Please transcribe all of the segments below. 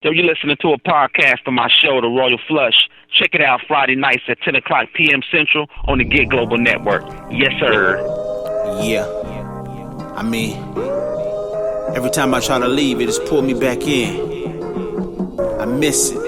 Yo, you're listening to a podcast of my show, The Royal Flush. Check it out Friday nights at 10 o'clock p.m. Central on the Get Global Network. Yes, sir. Yeah. I mean, every time I try to leave, it just pull me back in. I miss it.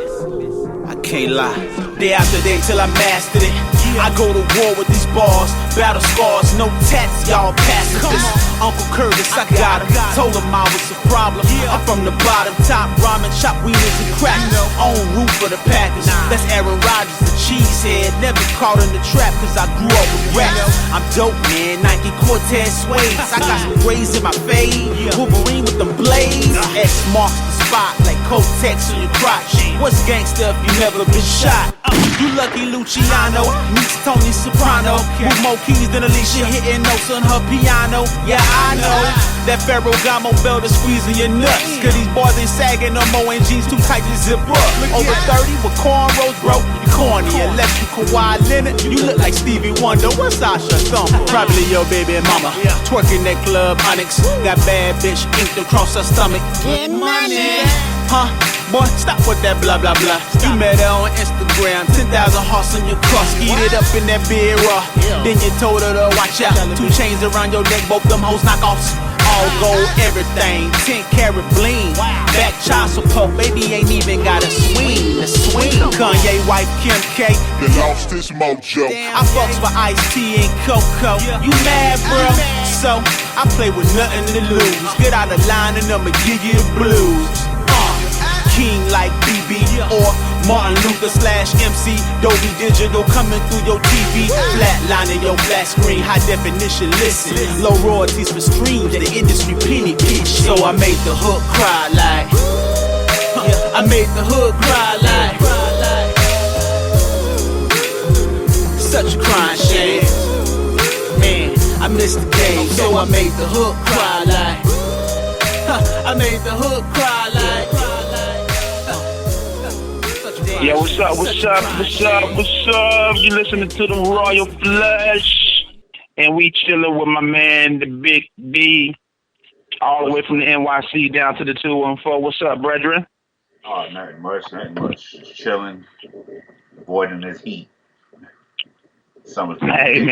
I can't lie. Day after day till I mastered it. I go to war with these bars, battle scars, no tats, y'all pacifist. Uncle Curtis, I got him, told him I was a problem. I'm from the bottom, top ramen, chop wieners and crack. On roof for the Packers, that's Aaron Rodgers, the cheesehead. Never caught in the trap, cause I grew up with rap. I'm dope, man, Nike Cortez suede. I got some grays in my fade, Wolverine with them blades. X marks the spot, like Kotex on your crotch. What's gangsta if you never been shot? You lucky Luciano, meets Tony Soprano. With more keys than Alicia, hitting notes on her piano. Yeah, I know that Ferragamo belt is squeezing your nuts. Cause these boys ain't sagging no more and jeans too tight to zip up. Over 30 with cornrows, bro, you corny. Unless you Kawhi Leonard, you look like Stevie Wonder. What's Sasha Thumper? Probably your baby mama. Twerking that club Onyx. Got bad bitch inked across her stomach. Get money. Huh? Boy, stop with that blah blah blah. You met her on Instagram, 10,000 hearts on your car, skied it up in that beer raw. Then you told her to watch out. 2 chains around your neck, both them hoes knockoffs. All gold, everything, 10 karat bling. Back child support, baby ain't even got a swing. The swing. Kanye wife Kim K, they lost his mojo. I fucks for Ice-T and Coco. You mad, bro? So I play with nothing to lose. Get out of line and I'ma give you the blues. King like BB or Martin Luther /MC. Dolby Digital coming through your TV. Flatlining your flat screen, high definition listen. Low royalties for streams, the industry penny pitch. So I made the hook cry like. I made the hood cry like. Such a crying shame. Man, I missed the game. So I made the hook cry like. I made the hook cry like. Yo, what's up? You listening to the Royal Flush, and we chilling with my man, the Big D, all the way from the NYC down to the 214. What's up, brethren? Oh, nothing much. Just chilling, avoiding this heat. Hey,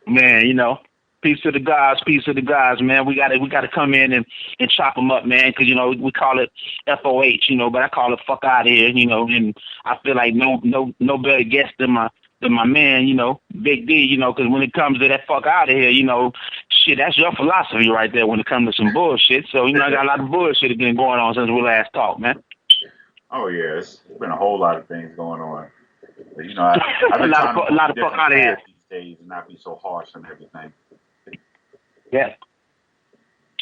man, you know. Peace to the guys, man. We gotta come in and chop them up, man, because, you know, we call it FOH, you know, but I call it fuck out of here, you know, and I feel like no better guest than my man, you know, Big D, you know, because when it comes to that fuck out of here, you know, shit, that's your philosophy right there when it comes to some bullshit. So, you know, I got a lot of bullshit been going on since we last talked, man. Oh, yeah, it's been a whole lot of things going on. But, you know, I've been a lot of fuck out of here these days and not be so harsh on everything. Yeah.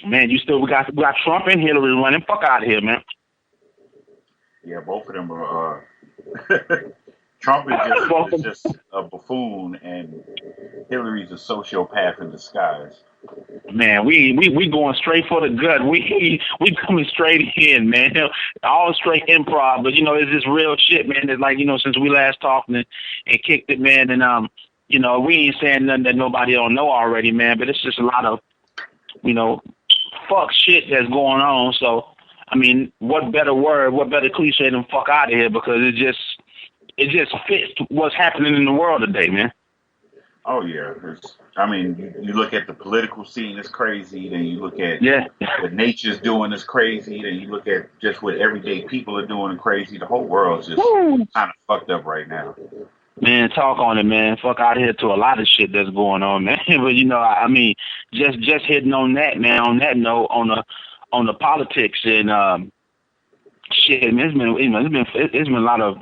Man, we got Trump and Hillary running. Fuck out of here, man. Yeah, both of them are Trump is just a buffoon and Hillary's a sociopath in disguise. Man, we going straight for the gut. We coming straight in, man. All straight improv, but, you know, it's just real shit, man. It's like, you know, since we last talked and kicked it, man, and you know, we ain't saying nothing that nobody don't know already, man, but it's just a lot of, you know, fuck shit that's going on. So, I mean, what better cliche than fuck out of here, because it just fits what's happening in the world today, man. Oh, yeah. I mean, you look at the political scene, it's crazy. Then you look at what nature's doing is crazy. Then you look at just what everyday people are doing is crazy. The whole world's just kind of fucked up right now. Man, talk on it, man. Fuck out here to a lot of shit that's going on, man. But, you know, I mean, just hitting on that, man. On that note, on the politics and shit, man, it's been a lot of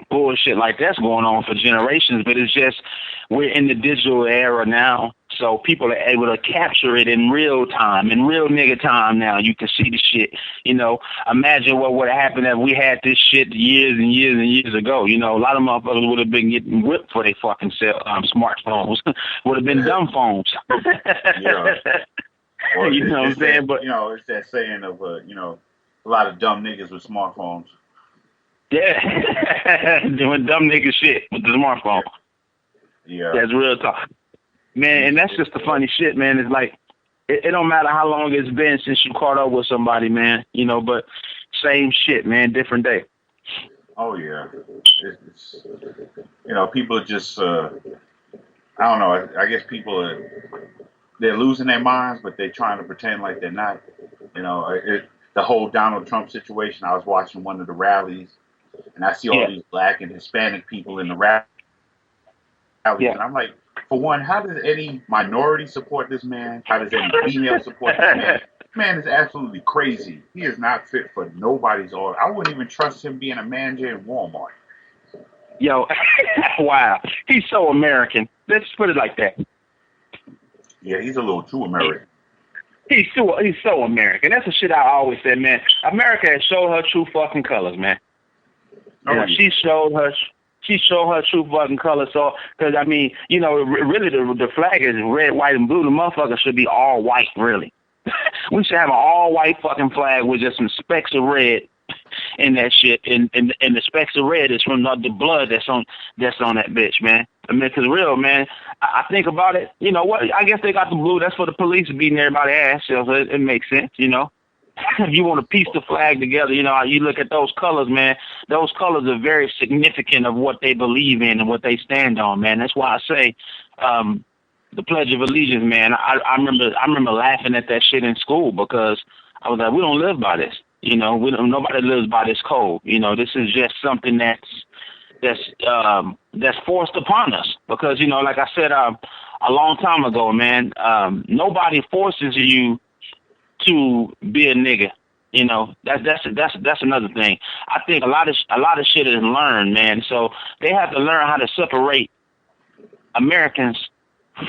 bullshit like that's going on for generations. But it's just we're in the digital era now, so people are able to capture it in real time, in real nigga time now. You can see the shit. You know, imagine what would have happened if we had this shit years and years and years ago. You know, a lot of motherfuckers would have been getting whipped for their fucking smartphones. Would have been dumb phones. Yeah. Well, you know what I'm saying? But, you know, it's that saying of, you know, a lot of dumb niggas with smartphones. Yeah. Doing dumb nigga shit with the smartphone. Yeah. That's real talk. Man, and that's just the funny shit, man. It's like, it don't matter how long it's been since you caught up with somebody, man, you know, but Same shit, man. Different day. Oh yeah, it's people are just I don't know. I guess people they're losing their minds, but they're trying to pretend like they're not. The whole Donald Trump situation. I was watching one of the rallies, and I see all these Black and Hispanic people in the rallies, and I'm like, for one, how does any minority support this man? How does any female support this man? This man is absolutely crazy. He is not fit for nobody's order. I wouldn't even trust him being a manager in Walmart. Yo, wow, he's so American. Let's put it like that. Yeah, he's a little too American. He's so American. That's the shit I always said, man. America has showed her true fucking colors, man. She showed her true fucking colors. So, because I mean, really the flag is red, white, and blue. The motherfucker should be all white, really. We should have an all white fucking flag with just some specks of red in that shit. And the specks of red is from the blood that's on that bitch, man. I mean, because real, man, I think about it, you know what? I guess they got the blue. That's for the police beating everybody's ass. So it makes sense, If you want to piece the flag together, you look at those colors, man. Those colors are very significant of what they believe in and what they stand on, man. That's why I say the Pledge of Allegiance, man. I remember laughing at that shit in school because I was like, we don't live by this. Nobody lives by this code. This is just something that's forced upon us because, like I said a long time ago, man, nobody forces you to be a nigga. That's another thing. I think a lot of shit is learned, man. So they have to learn how to separate Americans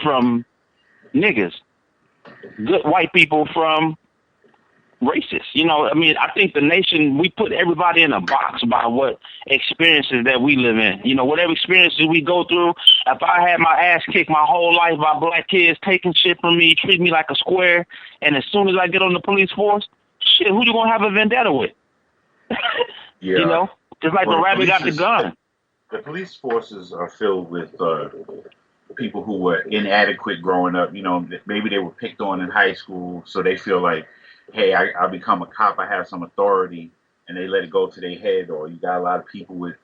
from niggas, good white people from racist. I think the nation, we put everybody in a box by what experiences that we live in. Whatever experiences we go through, if I had my ass kicked my whole life by black kids taking shit from me, treat me like a square, and as soon as I get on the police force, shit, who you gonna have a vendetta with? Yeah. Just like the rabbit got the gun. The police forces are filled with people who were inadequate growing up. Maybe they were picked on in high school, so they feel like, hey, I become a cop, I have some authority, and they let it go to their head. Or you got a lot of people with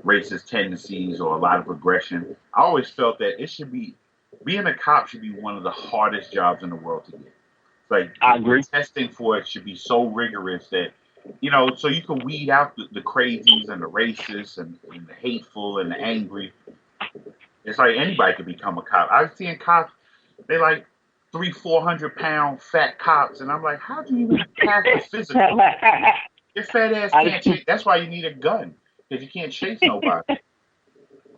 racist tendencies or a lot of aggression. I always felt that being a cop should be one of the hardest jobs in the world to get. Like, I agree. Testing for it should be so rigorous that, so you can weed out the crazies and the racists and the hateful and the angry. It's like anybody could become a cop. I've seen cops, they like 300-400 pound fat cops, and I'm like, how do you even pass the physical? Your fat ass can't chase. That's why you need a gun, because you can't chase nobody.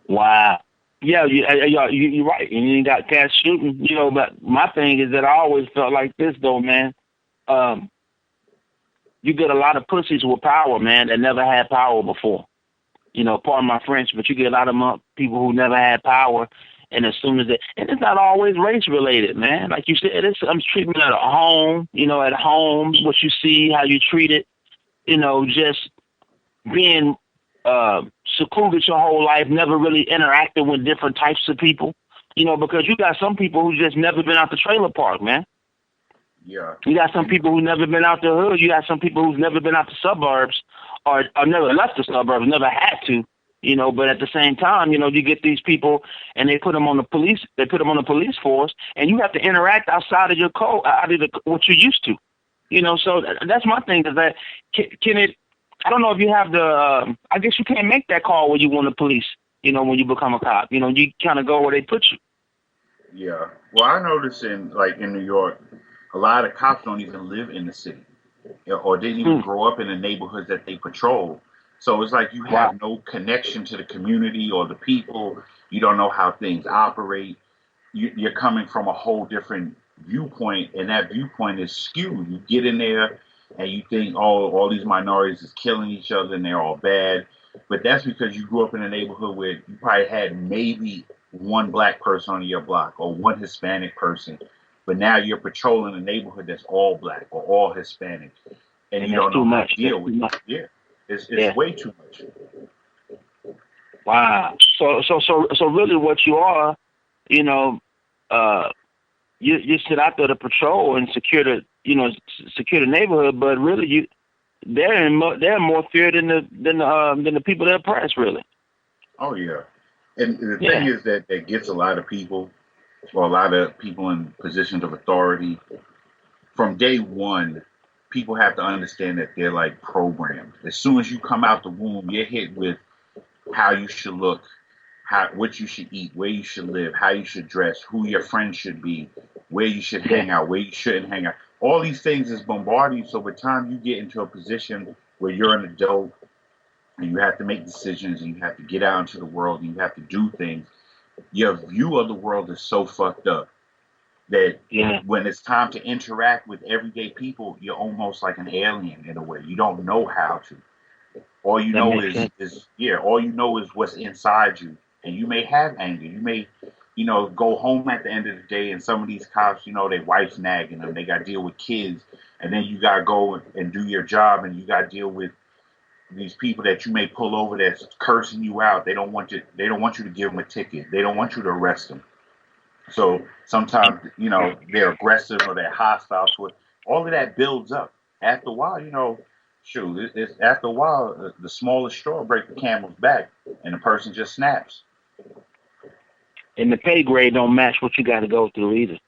Wow. Yeah, you're right. And you got cats shooting, but my thing is that I always felt like this, though, man. You get a lot of pussies with power, man, that never had power before. Pardon my French, but you get a lot of people who never had power. And as soon as and it's not always race related, man. Like you said, I'm treatment at home, at home, what you see, how you treat it, just being secluded your whole life, never really interacting with different types of people, because you got some people who just never been out the trailer park, man. Yeah. You got some people who never been out the hood. You got some people who's never been out the suburbs or never left the suburbs, never had to. But at the same time, you get these people and they put them on the police. They put them on the police force, and you have to interact outside of your code, out of what you're used to. So that's my thing. Is that can it? I don't know if you have the. I guess you can't make that call when you want the police. When you become a cop, you kind of go where they put you. Yeah. Well, I noticed in New York, a lot of cops don't even live in the city, or didn't even grow up in the neighborhoods that they patrol. So it's like you have no connection to the community or the people. You don't know how things operate. You're coming from a whole different viewpoint, and that viewpoint is skewed. You get in there and you think, oh, all these minorities is killing each other and they're all bad. But that's because you grew up in a neighborhood where you probably had maybe one black person on your block or one Hispanic person. But now you're patrolling a neighborhood that's all black or all Hispanic, and you don't know how to deal with it. Yeah. It's way too much. Wow. So really, what you are, you sit out there to patrol and secure the neighborhood, but really they're more feared than the people that oppress, really. Oh yeah, and the thing is that gets a lot of people, or a lot of people in positions of authority. From day one, people have to understand that they're like programmed. As soon as you come out the womb, you're hit with how you should look, what you should eat, where you should live, how you should dress, who your friends should be, where you should hang out, where you shouldn't hang out. All these things is bombarding you. So by the time you get into a position where you're an adult and you have to make decisions and you have to get out into the world and you have to do things, your view of the world is so fucked up that when it's time to interact with everyday people, you're almost like an alien in a way. You don't know how to. All you know is what's inside you. And you may have anger. You may, go home at the end of the day and some of these cops, their wife's nagging them. They got to deal with kids. And then you got to go and do your job and you got to deal with these people that you may pull over that's cursing you out. They don't want you to give them a ticket. They don't want you to arrest them. So sometimes, they're aggressive or they're hostile to it. All of that builds up. After a while, after a while, the smallest straw breaks the camel's back and the person just snaps. And the pay grade don't match what you got to go through either.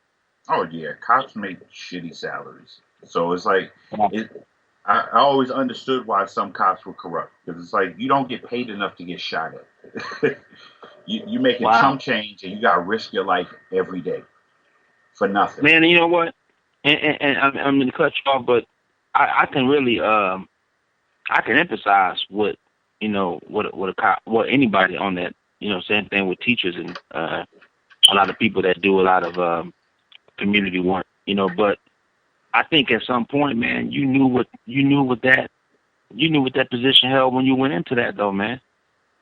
Oh, yeah. Cops make shitty salaries. So it's like, I always understood why some cops were corrupt. Because it's like, you don't get paid enough to get shot at. You make a chump change and you got to risk your life every day for nothing. Man, you know what? And I'm going to cut you off, but I can really, I can emphasize what a cop, what anybody on that, same thing with teachers and a lot of people that do a lot of community work, but I think at some point, man, you knew what that position held when you went into that, though, man.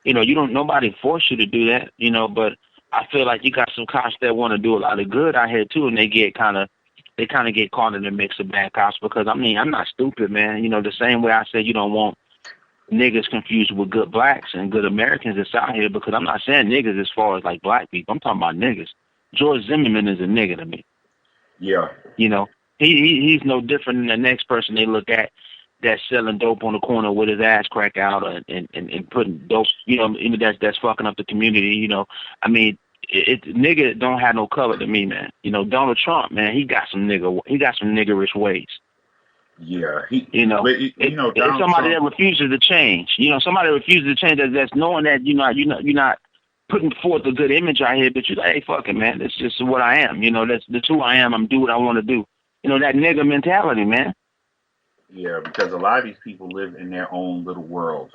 Nobody forced you to do that, but I feel like you got some cops that want to do a lot of good out here too, and they kind of get caught in the mix of bad cops because, I'm not stupid, man. The same way I said you don't want niggas confused with good blacks and good Americans that's out here, because I'm not saying niggas as far as like black people. I'm talking about niggas. George Zimmerman is a nigga to me. Yeah. He's no different than the next person they look at that's selling dope on the corner with his ass crack out and putting dope, that's fucking up the community, nigga don't have no color to me, man. Donald Trump, man, he got some niggerish ways. Yeah, it's somebody that refuses to change. Somebody refuses to change that's knowing that you're not putting forth a good image out here, but you're like, hey, fuck it, man, that's just what I am. That's who I am. I'm do what I want to do. That nigga mentality, man. Yeah, because a lot of these people live in their own little world.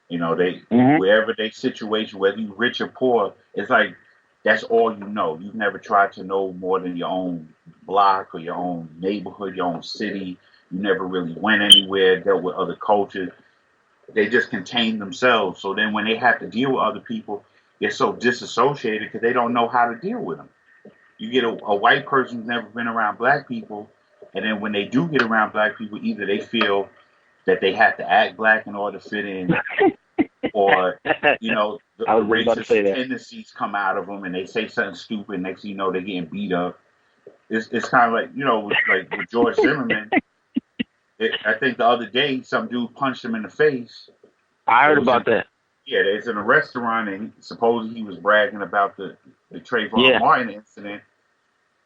Wherever their situation, whether you're rich or poor, it's like that's all you know. You've never tried to know more than your own block or your own neighborhood, your own city. You never really went anywhere, dealt with other cultures. They just contain themselves. So then when they have to deal with other people, they're so disassociated because they don't know how to deal with them. You get a white person who's never been around black people, and then when they do get around black people, either they feel that they have to act black in order to fit in, or, the racist tendencies come out of them and they say something stupid. Next thing you know, they're getting beat up. It's kind of like, like with George Zimmerman. I think the other day, some dude punched him in the face. I heard about that. Yeah, it's in a restaurant, and supposedly he was bragging about the Trayvon Martin incident,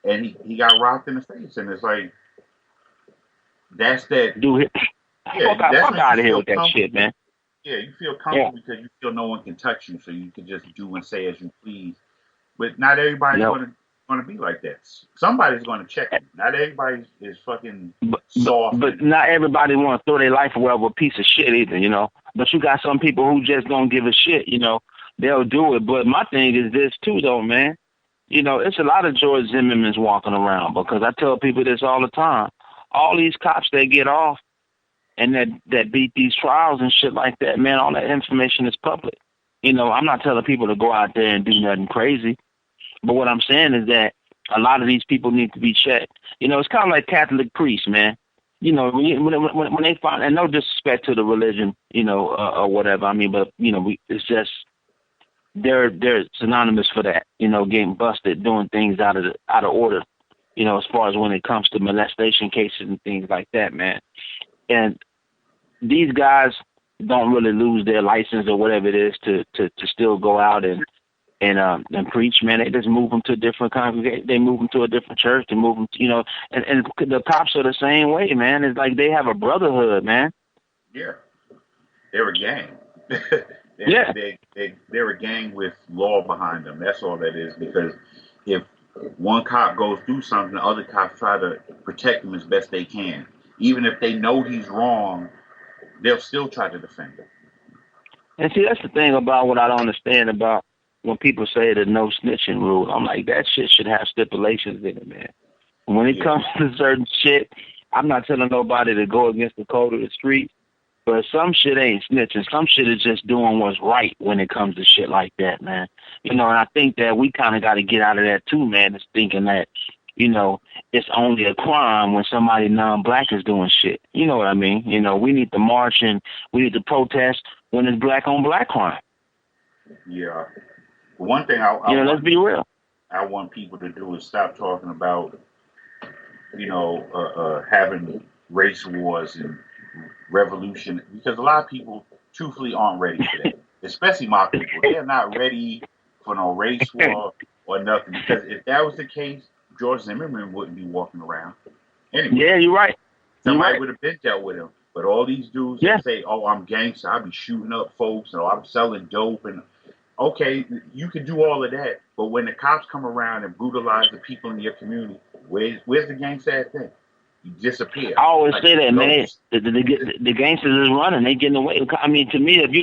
and he got rocked in the face, and it's like, that's that. Dude, fuck out of here with that shit, man. Yeah, you feel comfortable because you feel no one can touch you, so you can just do and say as you please. But not everybody's going to be like that. Somebody's going to check you. Not everybody is fucking soft. But not everybody want to throw their life away with a piece of shit either, But you got some people who just don't give a shit, They'll do it. But my thing is this too, though, man. It's a lot of George Zimmermans walking around, because I tell people this all the time. All these cops that get off and that beat these trials and shit like that, man, all that information is public. I'm not telling people to go out there and do nothing crazy. But what I'm saying is that a lot of these people need to be checked. It's kind of like Catholic priests, man. When they find, and no disrespect to the religion, or whatever. But it's just they're synonymous for that. Getting busted, doing things out of order. As far as when it comes to molestation cases and things like that, man. And these guys don't really lose their license or whatever it is to still go out and preach, man. They just move them to a different congregation. They move them to a different church. They move them, and the cops are the same way, man. It's like they have a brotherhood, man. Yeah. They're a gang. They're a gang with law behind them. That's all that is. Because if one cop goes through something, the other cops try to protect him as best they can. Even if they know he's wrong, they'll still try to defend him. And see, that's the thing about what I don't understand about when people say the no snitching rule. I'm like, that shit should have stipulations in it, man. When it comes to certain shit, I'm not telling nobody to go against the code of the street. But some shit ain't snitching. Some shit is just doing what's right when it comes to shit like that, man. And I think that we kind of got to get out of that too, man. It's thinking that, it's only a crime when somebody non-black is doing shit. You know what I mean? We need to march and we need to protest when it's black on black crime. Yeah. One thing let's be real. I want people to do is stop talking about, having race wars and revolution, because a lot of people truthfully aren't ready for that, especially my people. They're not ready for no race war or nothing, because if that was the case, George Zimmerman wouldn't be walking around anyway. Yeah, you're right. Somebody would have been dealt with him. But all these dudes that say, oh, I'm gangster, I'll be shooting up folks, or I'm selling dope, and okay, you can do all of that, but when the cops come around and brutalize the people in your community, where's the gangster at then? You disappear. I always say that, man. The gangsters is running. They getting away. I mean, to me, if you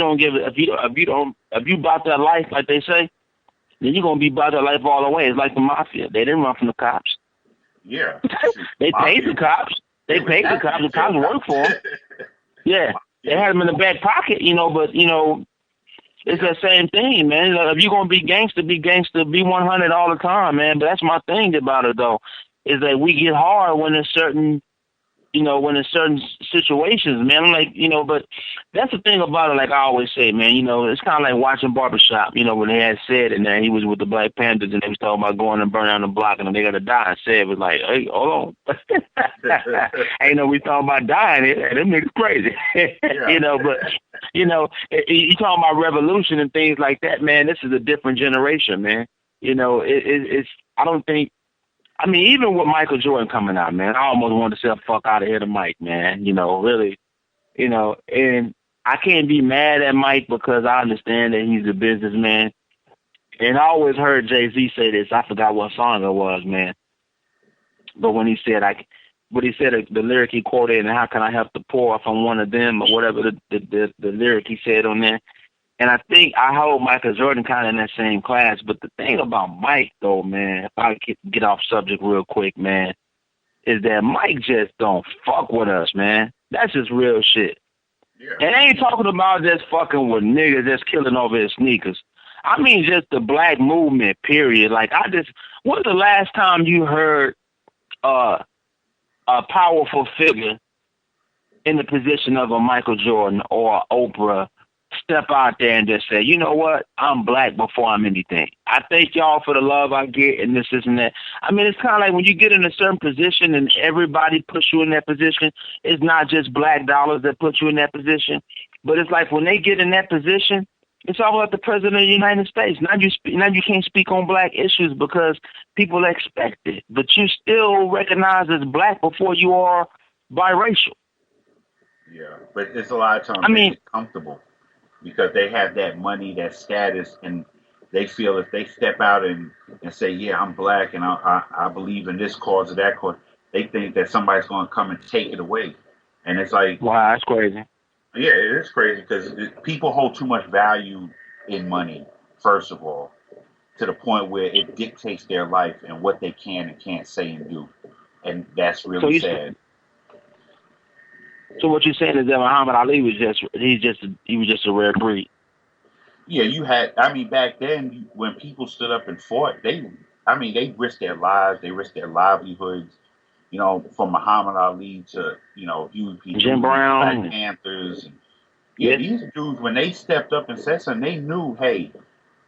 bought that life, like they say, then you're gonna be about that life all the way. It's like the mafia. They didn't run from the cops. Yeah. They paid the cops. They paid the cops. The cops work for them. Yeah. They had them in the back pocket, but it's that same thing, man. If you're gonna be gangster, be 100 all the time, man. But that's my thing about it, though, is that we get hard when there's certain situations, man. I'm like, but that's the thing about it. Like I always say, man, it's kind of like watching Barbershop. When they had said and then he was with the Black Panthers and they was talking about going and burn down the block and they got to die. And said was like, hey, hold on, ain't we talking about dying here? Them niggas crazy, But you talking about revolution and things like that, man. This is a different generation, man. It's I don't think. I mean, even with Michael Jordan coming out, man, I almost wanted to say, fuck out of here to Mike, man. Really, and I can't be mad at Mike because I understand that he's a businessman. And I always heard Jay-Z say this. I forgot what song it was, man. But when he said, the lyric he quoted, and how can I help the poor if I'm one of them, or whatever the lyric he said on there. And I hold Michael Jordan kind of in that same class. But the thing about Mike, though, man, if I get off subject real quick, man, is that Mike just don't fuck with us, man. That's just real shit. Yeah. And I ain't talking about just fucking with niggas just killing over his sneakers. I mean just the black movement, period. Like, when's the last time you heard a powerful figure in the position of a Michael Jordan or Oprah step out there and just say, you know what, I'm black before I'm anything. I thank y'all for the love I get and this and that. I mean, it's kind of like when you get in a certain position and everybody puts you in that position, it's not just black dollars that put you in that position, but it's like when they get in that position, it's all about the president of the United States. Now you can't speak on black issues because people expect it, but you still recognize as black before you are biracial. Yeah, but it's a lot of times comfortable. Because they have that money, that status, and they feel if they step out and say, yeah, I'm black and I believe in this cause or that cause, they think that somebody's going to come and take it away. And it's like... Wow, that's crazy. Yeah, it is crazy because people hold too much value in money, first of all, to the point where it dictates their life and what they can and can't say and do. And that's really sad. So what you're saying is that Muhammad Ali was just a rare breed. Yeah, back then when people stood up and fought, they risked their lives, they risked their livelihoods, from Muhammad Ali to, Huey P. Jim Brown, Black Panthers. And, these dudes, when they stepped up and said something, they knew, hey,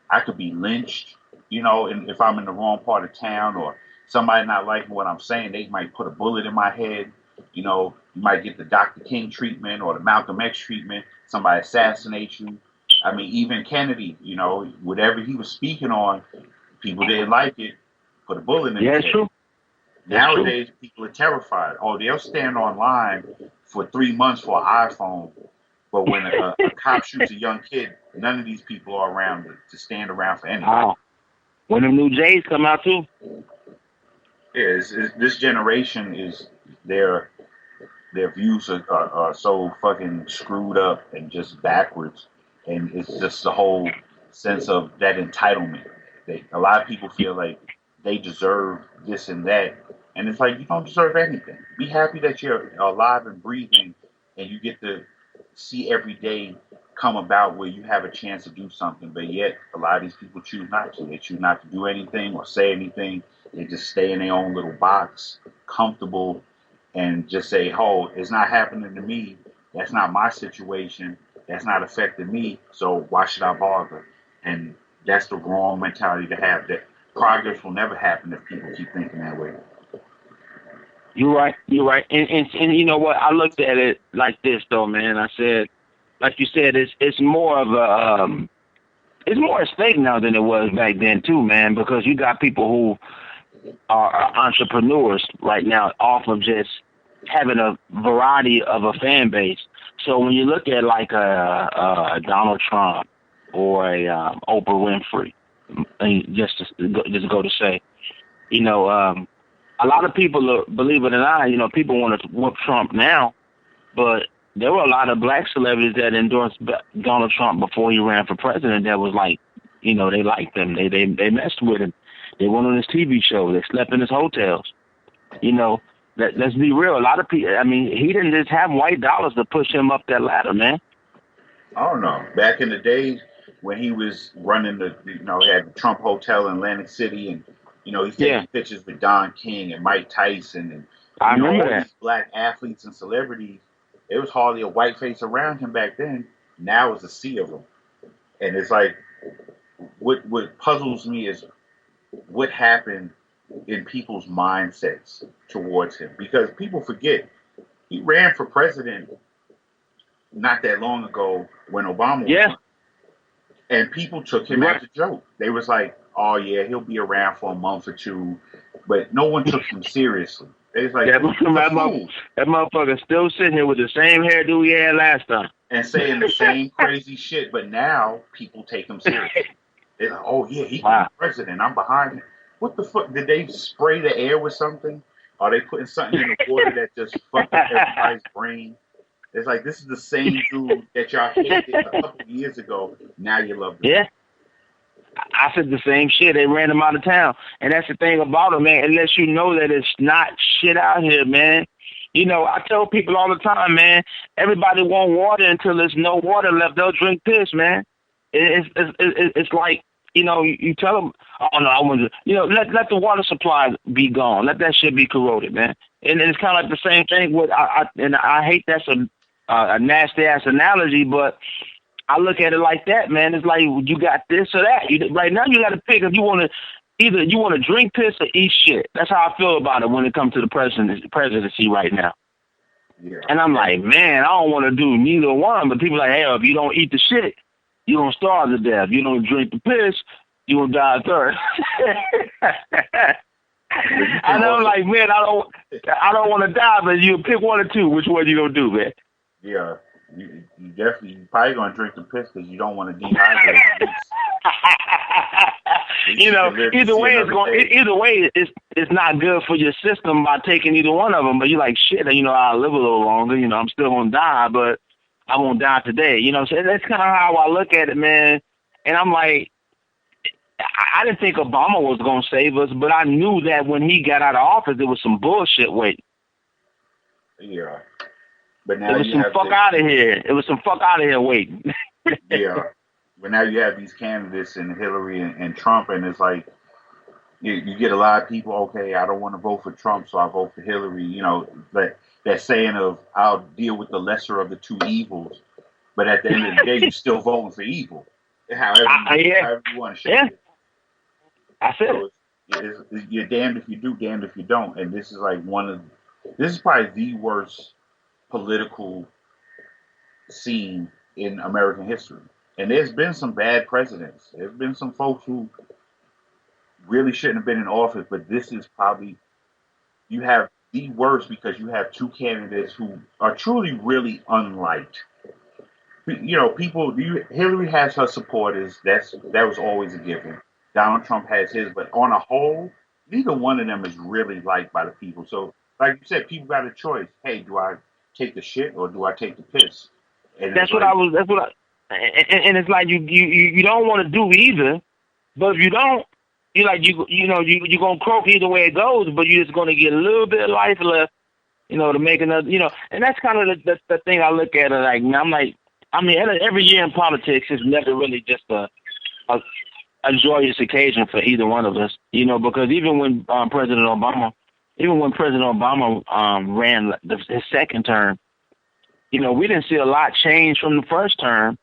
I could be lynched, and if I'm in the wrong part of town or somebody not liking what I'm saying, they might put a bullet in my head. You know, you might get the Dr. King treatment or the Malcolm X treatment. Somebody assassinates you. I mean, even Kennedy, you know, whatever he was speaking on, people didn't like it. Put a bullet in his head. True. Nowadays, people are terrified. Oh, they'll stand online for 3 months for an iPhone. But when a cop shoots a young kid, none of these people are around to stand around for anything. Wow. When the new Jays come out too. Yeah, this generation is their views are so fucking screwed up and just backwards, and it's just the whole sense of that entitlement. A lot of people feel like they deserve this and that, and it's like you don't deserve anything. Be happy that you're alive and breathing, and you get to see every day come about where you have a chance to do something. But yet, a lot of these people choose not to. They choose not to do anything or say anything. They just stay in their own little box, comfortable, and just say, "Oh, it's not happening to me. That's not my situation. That's not affecting me. So why should I bother?" And that's the wrong mentality to have. That progress will never happen if people keep thinking that way. You're right. And you know what? I looked at it like this though, man. I said, like you said, it's more of a it's more at stake now than it was back then too, man. Because you got people who are entrepreneurs right now off of just having a variety of a fan base. So when you look at like a Donald Trump or a Oprah Winfrey, just go to say, you know, a lot of people, believe it or not, you know, people want to whoop Trump now, but there were a lot of black celebrities that endorsed Donald Trump before he ran for president. That was like, you know, they liked him, they messed with him, they went on his TV show, they slept in his hotels, you know. Let's be real. A lot of people, I mean, he didn't just have white dollars to push him up that ladder, man. I don't know. Back in the days when he was running he had the Trump Hotel in Atlantic City, and, you know, he's taking pictures with Don King and Mike Tyson, and I remember all these black athletes and celebrities. It was hardly a white face around him back then. Now it's a sea of them. And it's like, what puzzles me is what happened in people's mindsets towards him, because people forget he ran for president not that long ago when Obama was on, and people took him as a joke. They was like, "Oh yeah, he'll be around for a month or two," but no one took him seriously. They was like, that motherfucker still sitting here with the same hairdo he had last time and saying the same crazy shit. But now people take him seriously. They're like, "Oh yeah, he's president. I'm behind him." What the fuck? Did they spray the air with something? Are they putting something in the water that just fucked up everybody's brain? It's like, this is the same dude that y'all hated a couple of years ago. Now you love him. Yeah. I said the same shit. They ran him out of town. And that's the thing about him, man. It lets you know that it's not shit out here, man. You know, I tell people all the time, man, everybody want water until there's no water left. They'll drink piss, man. It's like, you know, you tell them, "Oh no, I want to," you know, let the water supply be gone. Let that shit be corroded, man. And it's kind of like the same thing with, I hate that's a nasty ass analogy, but I look at it like that, man. It's like you got this or that. Right now, you got to pick if you want to either you want to drink piss or eat shit. That's how I feel about it when it comes to the presidency right now. Yeah. And I'm like, man, I don't want to do neither one. But people are like, hey, if you don't eat the shit, you don't starve to death. You don't drink the piss, you will die of thirst. And I'm like, man, I don't want to die, but you pick one or two. Which one you gonna do, man? Yeah, you definitely probably gonna drink the piss because you don't want to dehydrate. You know, either way, it's not good for your system by taking either one of them. But you're like, shit, you know, I'll live a little longer. You know, I'm still gonna die, but I won't die today. You know, so that's kind of how I look at it, man. And I'm like, I didn't think Obama was going to save us, but I knew that when he got out of office, there was some bullshit waiting. Yeah. But now it was some fuck out of here. It was some fuck out of here waiting. Yeah. But now you have these candidates and Hillary and Trump, and it's like, you get a lot of people, okay, I don't want to vote for Trump, so I vote for Hillary. You know, that saying of, I'll deal with the lesser of the two evils. But at the end of the day, you're still voting for evil. However you want to shake it. I said so you're damned if you do, damned if you don't. And this is like one of This is probably the worst political scene in American history. And there's been some bad presidents. There's been some folks who really shouldn't have been in office, but this is probably, you have the worst because you have two candidates who are truly really unliked. You know, Hillary has her supporters. That was always a given. Donald Trump has his, but on a whole, neither one of them is really liked by the people. So, like you said, people got a choice. Hey, do I take the shit or do I take the piss? And and it's like you don't want to do either, but if you don't, you're gonna croak either way it goes, but you're just gonna get a little bit of life left, to make another, and that's kind of the thing I look at it like. Every year in politics is never really just a joyous occasion for either one of us, because even when President Obama ran his second term, we didn't see a lot change from the first term,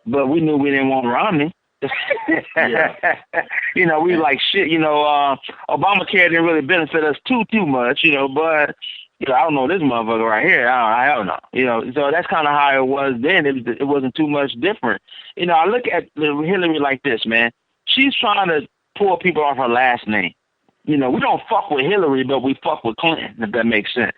but we knew we didn't want Romney. Yeah. We like shit. Obamacare didn't really benefit us too much, but I don't know this motherfucker right here. I don't know. So that's kind of how it was then. It wasn't too much different. I look at Hillary like this, man. She's trying to pull people off her last name. We don't fuck with Hillary, but we fuck with Clinton, if that makes sense.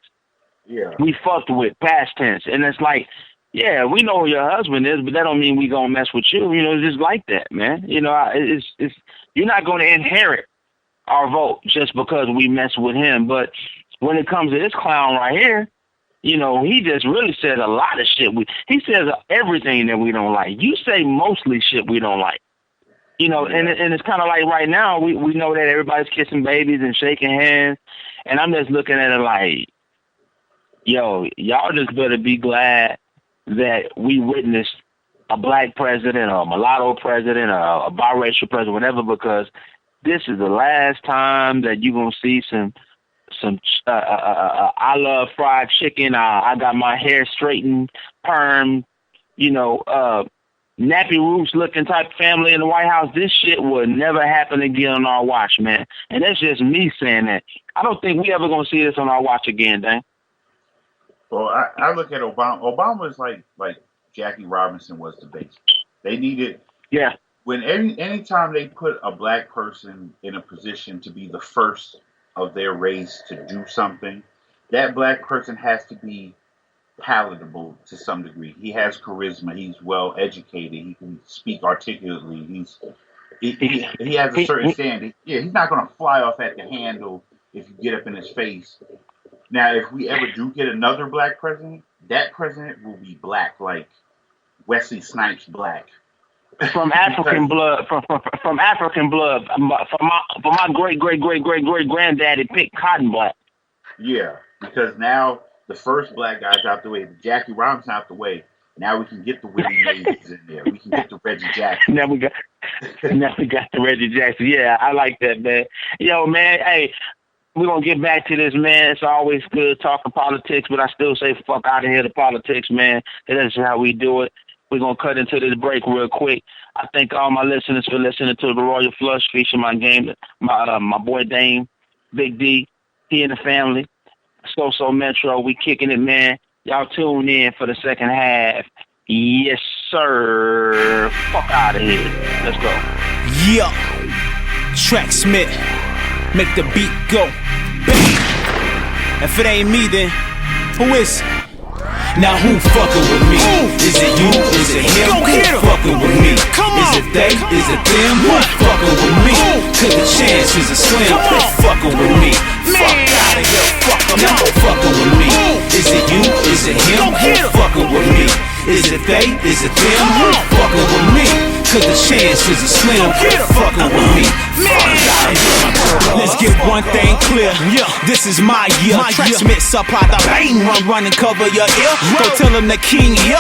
Yeah. We fucked with past tense. And it's like, yeah, we know who your husband is, but that don't mean we gonna mess with you. It's just like that, man. It's you're not gonna inherit our vote just because we mess with him. But when it comes to this clown right here, he just really said a lot of shit. He says everything that we don't like. You say mostly shit we don't like. And it's kind of like right now, we know that everybody's kissing babies and shaking hands, and I'm just looking at it like, yo, y'all just better be glad that we witnessed a black president or a mulatto president or a biracial president, whatever, because this is the last time that you're going to see some I love fried chicken, I got my hair straightened, perm, nappy roots looking type family in the White House. This shit will never happen again on our watch, man. And that's just me saying that. I don't think we ever going to see this on our watch again, Dan. Well, I look at Obama. Obama is like Jackie Robinson was to baseball. They needed, yeah. When anytime they put a black person in a position to be the first of their race to do something, that black person has to be palatable to some degree. He has charisma. He's well educated. He can speak articulately. He has a certain standing. Yeah, he's not going to fly off at the handle if you get up in his face. Now, if we ever do get another black president, that president will be black, like Wesley Snipes black. From African blood, from African blood. For my great granddaddy picked cotton black. Yeah, because now the first black guy's out the way, Jackie Robinson out the way. Now we can get the Willie Mays in there. We can get the Reggie Jackson. Now we got the Reggie Jackson. Yeah, I like that, man. Yo, man, hey, we're going to get back to this, man. It's always good talking politics, but I still say fuck out of here to politics, man. That's how we do it. We're going to cut into this break real quick. I thank all my listeners for listening to the Royal Flush featuring my boy Dame, Big D, he and the family. So Metro, we kicking it, man. Y'all tune in for the second half. Yes, sir. Fuck out of here. Let's go. Yeah. Tracksmith. Make the beat go. Bang. If it ain't me, then who is it? Now who fucking with me? Is it you? Is it him? Who fucking with me? Is it they? Is it them? Who fucking with me? Cause the chances are slim. Who fucking with me? Fuck out of here. Fuck them. Now who fucking with me? Is it you? Is it him? Who fucking with me? Is it they? Is it them? Who fucking with me? Cause the chances are slim. Who fucking with me? Fuck out of here. Let's get one thing clear. This is my year. Tracksmith supply the bang run and cover your ear. Go tell him the king here.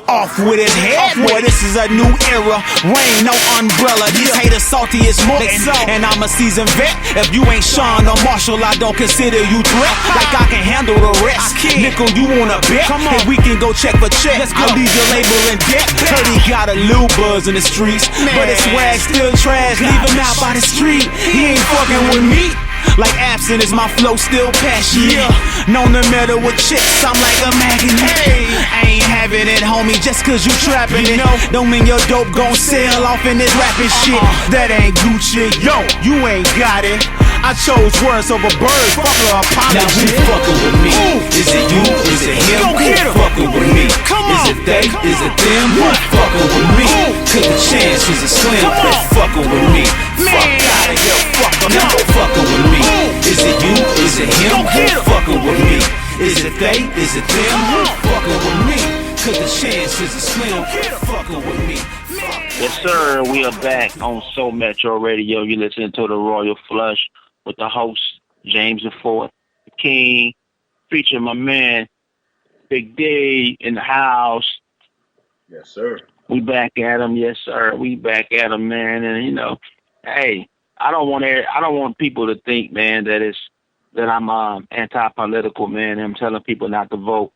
Off with his head. Boy, this is a new era. Rain, no umbrella. These haters salty as Morton. And I'm a seasoned vet. If you ain't Sean or Marshall, I don't consider you threat. Like I can handle the rest. Nickel, you wanna bet? Hey, we can go check for check. I'll leave your label in debt. Heard he got a little buzz in the streets, but his swag still trash. Leave him out by the street. He ain't fucking with me. Like absent is my flow still passionate. Known to meddle with chicks, I'm like a magnet. I ain't having it, homie, just cause you trapping it. Don't mean your dope gon' sell off in this rapping shit. That ain't Gucci, yo, you ain't got it. I chose words over birds, fuck her apology. Now who fucking with me? Is it you? Is it him? Who fucking with me? Is it they? Is it them? Who fucking with me? Cause the chances are slim, they fucking with me. Fuck out of here, fuck them, who fucking with me? Is it you? Is it him? Who fucking with me? Is it they? Is it them? Who fucking with me? Cause the chances are slim, they fucking with me. Yes, sir. We are back on Soul Metro Radio. You're listening to the Royal Flush with the host, James IV, the King, featuring my man, Big D in the house. Yes, sir. We back at him. Yes, sir. We back at him, man. And, you know, hey, I don't want people to think, man, that I'm anti-political, man. I'm telling people not to vote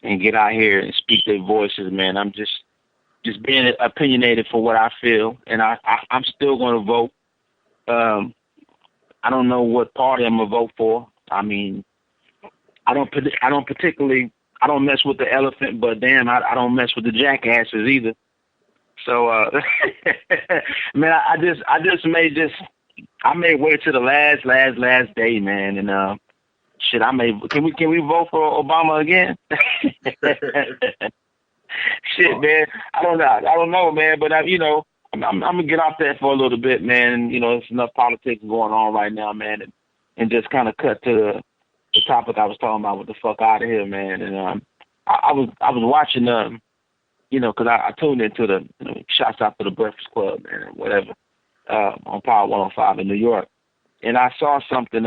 and get out here and speak their voices, man. I'm just being opinionated for what I feel, and I'm still going to vote. I don't know what party I'm gonna vote for. I mean, I don't mess with the elephant, but damn, I don't mess with the jackasses either. So, man, I may wait to the last day, man, and shit, can we vote for Obama again? Shit, man, I don't know, man, but I'm gonna get off that for a little bit, man. And, there's enough politics going on right now, man, and just kind of cut to the topic I was talking about with the fuck out of here, man. And I was watching, because I tuned into the shouts out to the Breakfast Club, man, or whatever, on Power 105 in New York, and I saw something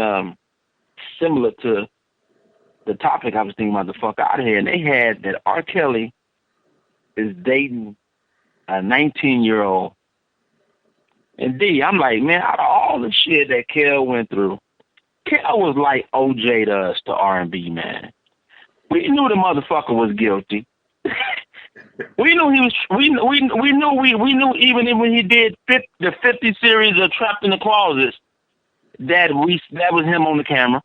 similar to the topic I was thinking about, the fuck out of here, and they had that R. Kelly is dating a 19-year-old. And D, I'm like, man, out of all the shit that Kel went through, Kel was like OJ to us, to R&B, man. We knew the motherfucker was guilty. We knew he was. We knew even when he did the 50 series of Trapped in the Closet, that was him on the camera.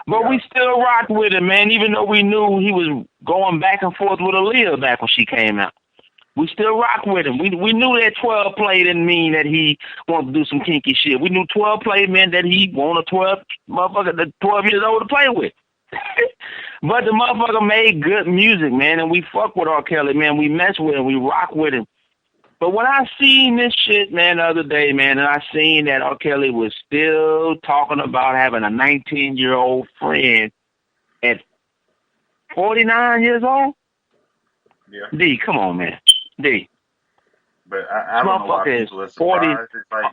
But we still rocked with him, man. Even though we knew he was going back and forth with Aaliyah back when she came out, we still rock with him. We knew that 12 play didn't mean that he wanted to do some kinky shit. We knew 12 play meant that he wanted a 12 motherfucker, the 12 years old to play with. But the motherfucker made good music, man, and we fuck with R. Kelly, man. We mess with him. We rock with him. But when I seen this shit, man, the other day, man, and I seen that R. Kelly was still talking about having a 19-year-old friend at 49 years old? Yeah. D, come on, man. D. But I don't know why people are surprised. It's like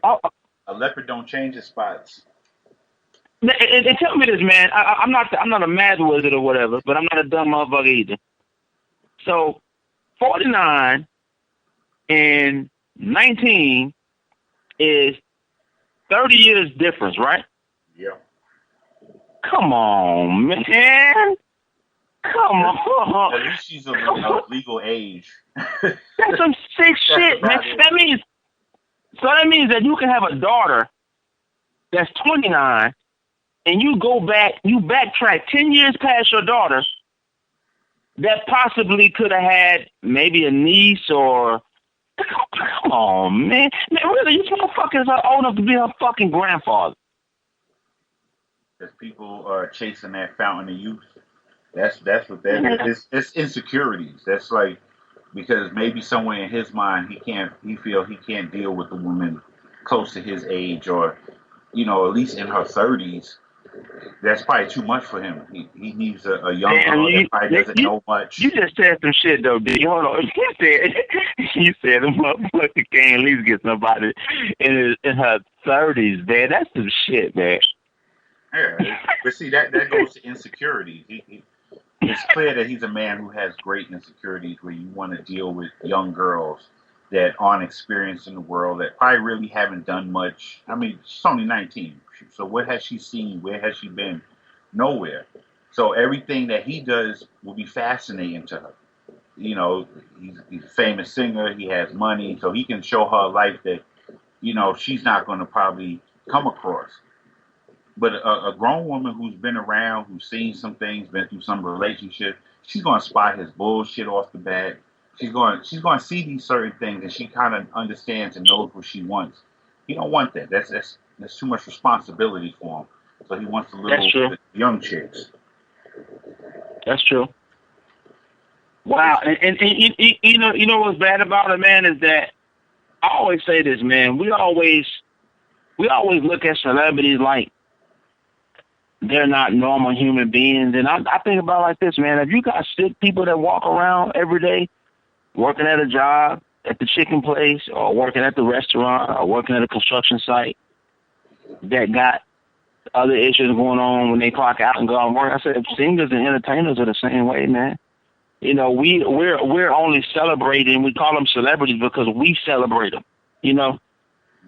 a leopard don't change his spots. And tell me this, man. I'm not a mad wizard or whatever, but I'm not a dumb motherfucker either. So, 49 and 19 is 30 years difference, right? Yeah. Come on, man. Come on. At least she's of legal age. That's some sick shit, man. That means that you can have a daughter that's 29, and you backtrack 10 years past your daughter that possibly could have had maybe a niece or. Come on, man. Really, you motherfuckers are old enough to be her fucking grandfather. Because people are chasing that fountain of youth. That's what that is. It's insecurities. That's like, because maybe somewhere in his mind he feel he can't deal with a woman close to his age, or at least in her 30s. That's probably too much for him. He needs a young girl that probably doesn't know much. You just said some shit though, D. Hold on. You said the motherfucker can't at least get somebody in her 30s, man. That's some shit, man. Yeah, but see that goes to insecurities. It's clear that he's a man who has great insecurities, where you want to deal with young girls that aren't experienced in the world, that probably really haven't done much. I mean, she's only 19. So what has she seen? Where has she been? Nowhere. So everything that he does will be fascinating to her. He's a famous singer. He has money, so he can show her a life that, she's not going to probably come across. But a grown woman who's been around, who's seen some things, been through some relationship, she's gonna spot his bullshit off the bat. She's gonna see these certain things, and she kind of understands and knows what she wants. He don't want that. That's too much responsibility for him. So he wants the young chicks. That's true. Wow, and you know what's bad about it, man, is that I always say this, man. We always look at celebrities like they're not normal human beings, and I think about it like this, man. If you got sick people that walk around every day, working at a job, at the chicken place, or working at the restaurant, or working at a construction site, that got other issues going on when they clock out and go on work, I said singers and entertainers are the same way, man. You know, we're only celebrating. We call them celebrities because we celebrate them. You know,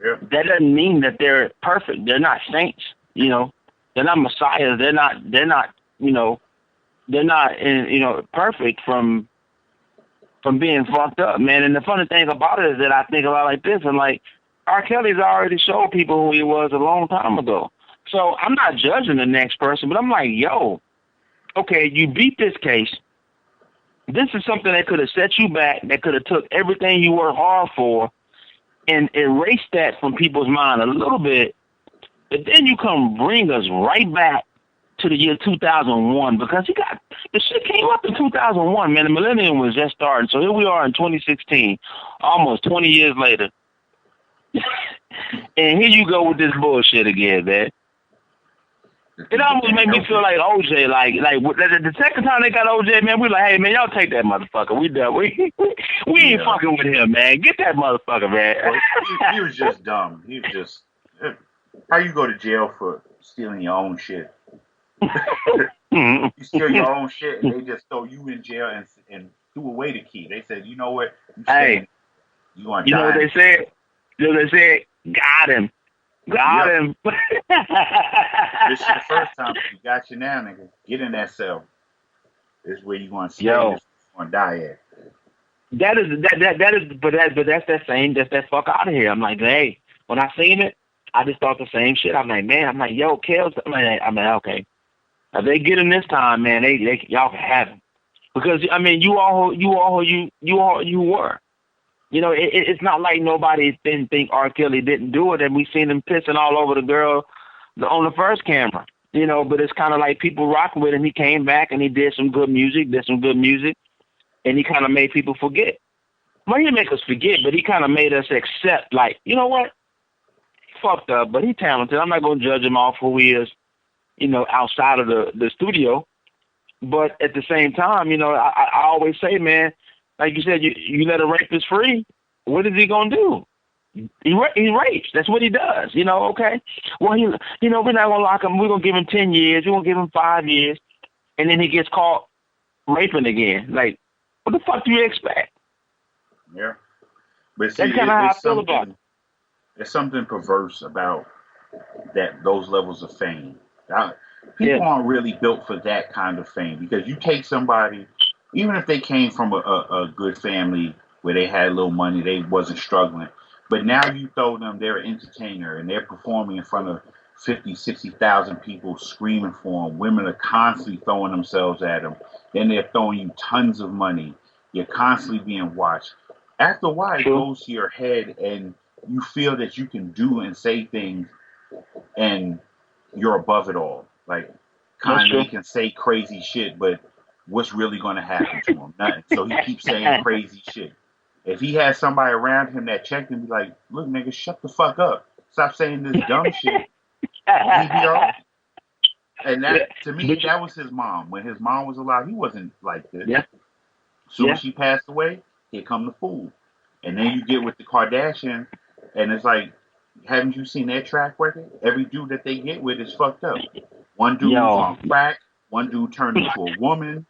That doesn't mean that they're perfect. They're not saints. You know, they're not messiahs. They're not. You know, they're not. Perfect from being fucked up, man. And the funny thing about it is that I think a lot like this, and like R. Kelly's already showed people who he was a long time ago. So I'm not judging the next person, but I'm like, yo, okay, you beat this case. This is something that could have set you back, that could have took everything you worked hard for and erased that from people's mind a little bit. But then you come bring us right back to the year 2001 because the shit came up in 2001, man. The millennium was just starting. So here we are in 2016, almost 20 years later. And here you go with this bullshit again, man. It almost made me feel like OJ, like the second time they got OJ, man, we like, hey, man, y'all take that motherfucker. We done. We ain't fucking with him, man. Get that motherfucker, man. Well, he was just dumb. He was just, how you go to jail for stealing your own shit? You steal your own shit, and they just throw you in jail and threw away the key. They said, you know what? You gonna die. You know what they said? Got him. Got him. This is the first time you got you now, nigga. Get in that cell. This is where you gonna stay. This is where you gonna die at. That's that fuck out of here. I'm like, hey, when I seen it, I just thought the same shit. I'm like, yo, Kels. I'm like, okay. If they get him this time, man, they y'all can have him. Because I mean, you were. You know, it's not like nobody didn't think R. Kelly didn't do it, and we seen him pissing all over the girl on the first camera. You know, but it's kind of like people rocking with him. He came back and he did some good music, and he kind of made people forget. Well, he didn't make us forget, but he kind of made us accept, like, you know what? He fucked up, but he's talented. I'm not going to judge him off who he is, you know, outside of the studio. But at the same time, you know, I always say, man, like you said, you let a rapist free, what is he going to do? He rapes. That's what he does. You know, okay. Well, we're not going to lock him. We're going to give him 10 years. We're going to give him 5 years. And then he gets caught raping again. Like, what the fuck do you expect? Yeah. But see, that's kind of how I feel about it. There's something perverse about those levels of fame. People aren't really built for that kind of fame, because you take somebody, even if they came from a good family where they had a little money, they wasn't struggling, but now you throw them, they're an entertainer, and they're performing in front of 50, 60,000 people screaming for them. Women are constantly throwing themselves at them. Then they're throwing you tons of money. You're constantly being watched. After a while, it goes to your head, and you feel that you can do and say things, and you're above it all. Like, Kanye can say crazy shit, but what's really going to happen to him? Nothing. So he keeps saying crazy shit. If he has somebody around him that checked him, be like, look, nigga, shut the fuck up. Stop saying this dumb shit. He'd be all right. And that, to me, that was his mom. When his mom was alive, he wasn't like this. Yeah. Soon as she passed away, here come the fool. And then you get with the Kardashians, and it's like, haven't you seen their track record? Every dude that they get with is fucked up. One dude on crack, one dude turned into a woman.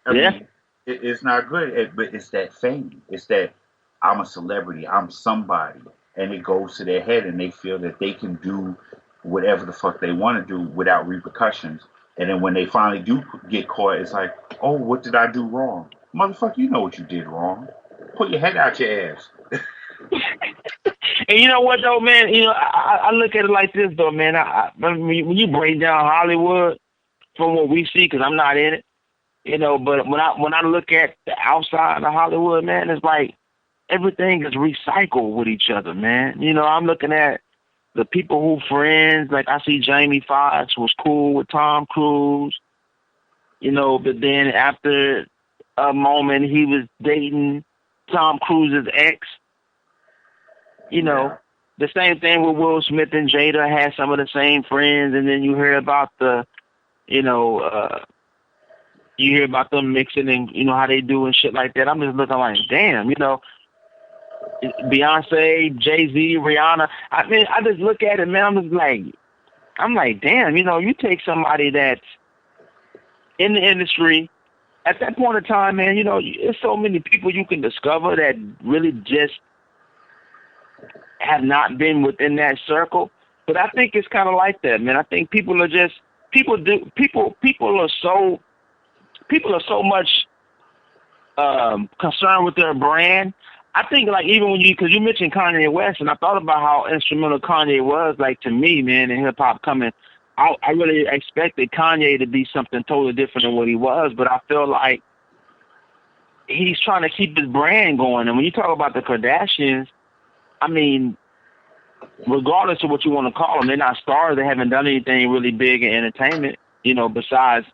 I mean, it's not good, but it's that fame. It's that I'm a celebrity, I'm somebody. And it goes to their head, and they feel that they can do whatever the fuck they want to do without repercussions. And then when they finally do get caught, it's like, oh, what did I do wrong? Motherfucker, you know what you did wrong. Put your head out your ass. And you know what though, man? You know, I look at it like this though, man. When you break down Hollywood from what we see, because I'm not in it, you know. But when I look at the outside of Hollywood, man, it's like everything is recycled with each other, man. You know, I'm looking at the people who friends. Like I see Jamie Foxx was cool with Tom Cruise, you know, but then after a moment he was dating Tom Cruise's ex. You know, the same thing with Will Smith and Jada had some of the same friends, and then you hear about you hear about them mixing and, you know, how they do and shit like that. I'm just looking like, damn, you know, Beyonce, Jay-Z, Rihanna. I mean, I just look at it, man, I'm like, damn, you know, you take somebody that's in the industry, at that point in time, man, you know, there's so many people you can discover that really just have not been within that circle. But I think it's kind of like that, man. I think people are so much concerned with their brand. I think, like, even because you mentioned Kanye West, and I thought about how instrumental Kanye was, like, to me, man, in hip hop coming. I really expected Kanye to be something totally different than what he was, but I feel like he's trying to keep his brand going. And when you talk about the Kardashians, I mean, regardless of what you want to call them, they're not stars. They haven't done anything really big in entertainment, you know, besides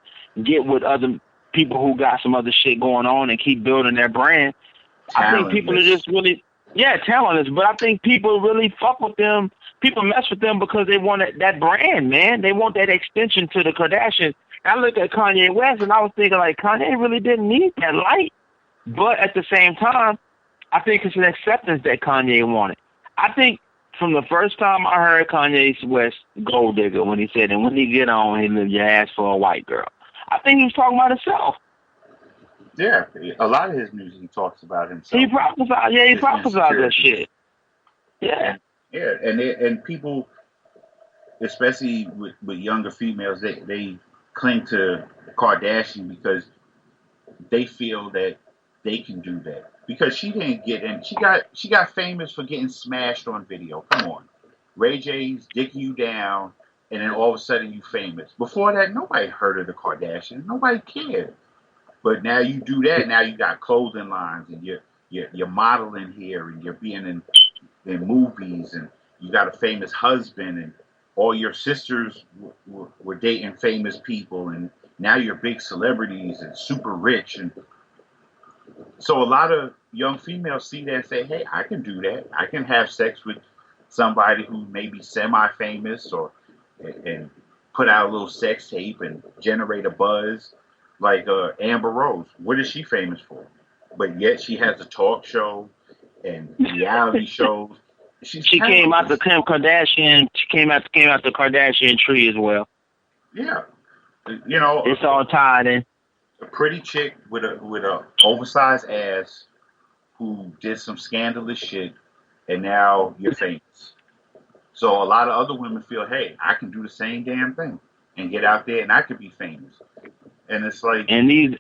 get with other people who got some other shit going on and keep building their brand. I think people are just really, talentless. But I think people really fuck with them. People mess with them because they want that brand, man. They want that extension to the Kardashians. I look at Kanye West and I was thinking, like, Kanye really didn't need that light. But at the same time, I think it's an acceptance that Kanye wanted. I think from the first time I heard Kanye West Gold Digger, when he said, and when he get on, he leave your ass for a white girl. I think he was talking about himself. Yeah, a lot of his music he talks about himself. He prophesied that shit. Yeah. Yeah, and people, especially with younger females, they cling to Kardashian because they feel that they can do that. Because she didn't get in. She got famous for getting smashed on video. Come on. Ray J's dicking you down, and then all of a sudden you famous. Before that, nobody heard of the Kardashians. Nobody cared. But now you do that. Now you got clothing lines, and you're modeling here, and you're being in movies, and you got a famous husband, and all your sisters were dating famous people, and now you're big celebrities and super rich. And so a lot of young females see that and say, hey, I can do that. I can have sex with somebody who may be semi-famous and put out a little sex tape and generate a buzz. Like Amber Rose. What is she famous for? But yet she has a talk show and reality shows. She came out the Kim Kardashian. She came out the Kardashian tree as well. Yeah, you know, it's all tied in. A pretty chick with a oversized ass who did some scandalous shit, and now you're famous. So a lot of other women feel, hey, I can do the same damn thing and get out there, and I could be famous. And it's like, the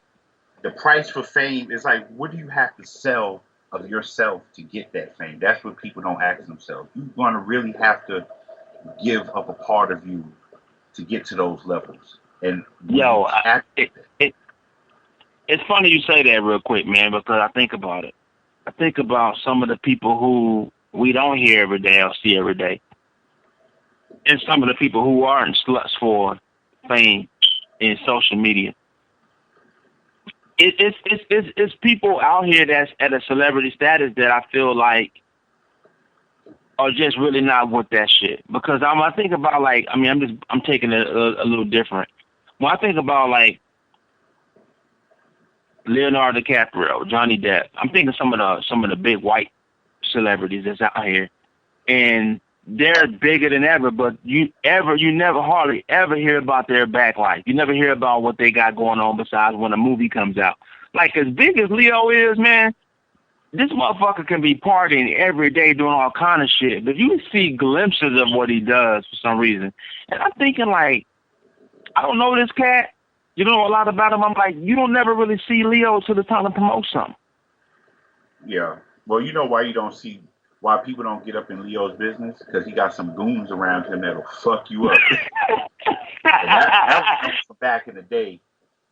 price for fame is like, what do you have to sell of yourself to get that fame? That's what people don't ask themselves. You're going to really have to give up a part of you to get to those levels. And it's funny you say that real quick, man, because I think about it. I think about some of the people who we don't hear every day or see every day, and some of the people who aren't sluts for fame in social media. It's people out here that's at a celebrity status that I feel like are just really not with that shit. Because I think about, like, I mean, I'm taking it a little different. When I think about, like, Leonardo DiCaprio, Johnny Depp, I'm thinking some of the big white celebrities that's out here, and they're bigger than ever. But you never hardly ever hear about their back life. You never hear about what they got going on besides when a movie comes out. Like, as big as Leo is, man, this motherfucker can be partying every day doing all kind of shit. But you see glimpses of what he does for some reason, and I'm thinking, like, I don't know this cat. You know a lot about him. I'm like, you don't never really see Leo till the time to promote something. Yeah. Well, you know why you don't see why people don't get up in Leo's business? Because he got some goons around him that'll fuck you up. And that was from back in the day.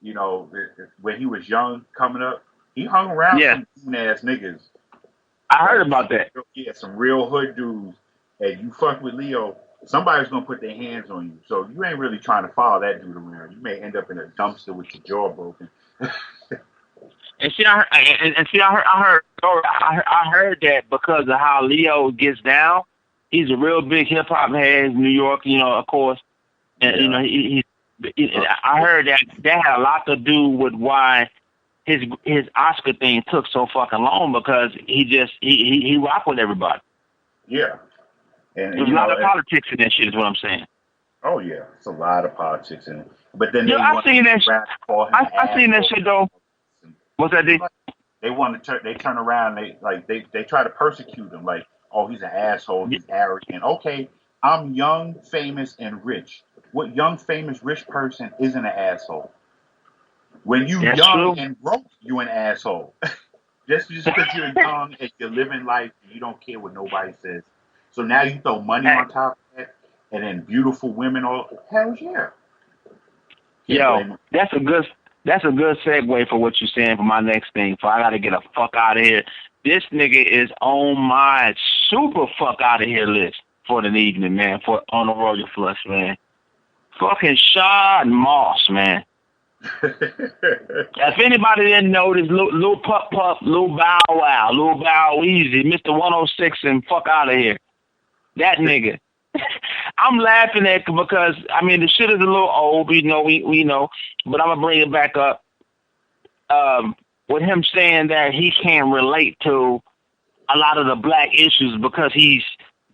You know, when he was young, coming up, he hung around some goon ass niggas. I heard about that. Yeah, some real hood dudes. And you fuck with Leo, somebody's gonna put their hands on you. So you ain't really trying to follow that dude around. You may end up in a dumpster with your jaw broken. And see, I heard that because of how Leo gets down. He's a real big hip hop head in New York, you know, of course. And you know, I heard that had a lot to do with why his Oscar thing took so fucking long, because he rocked with everybody. Yeah. And there's a lot of politics in that shit, is what I'm saying. Oh yeah, it's a lot of politics in it. But then I seen that shit though. What's that, D? They turn around. They try to persecute him. Like, oh, he's an asshole. He's arrogant. Okay, I'm young, famous, and rich. What young, famous, rich person isn't an asshole? When you young and broke, you an asshole. just because you're young and you're living life, and you don't care what nobody says. So now you throw money on top of that, and then beautiful women. All hell yeah. Yo, that's a good segue for what you're saying for my next thing. For I gotta get a fuck out of here. This nigga is on my super fuck out of here list for the evening, man. On the Royal Flush, man. Fucking Shad Moss, man. If anybody didn't know this, Lil Pup, Lil Bow Wow, Lil Bow Easy, Mr. 106, and fuck out of here. That nigga. I'm laughing at because I mean the shit is a little old, we know, but I'm gonna bring it back up. With him saying that he can't relate to a lot of the black issues because he's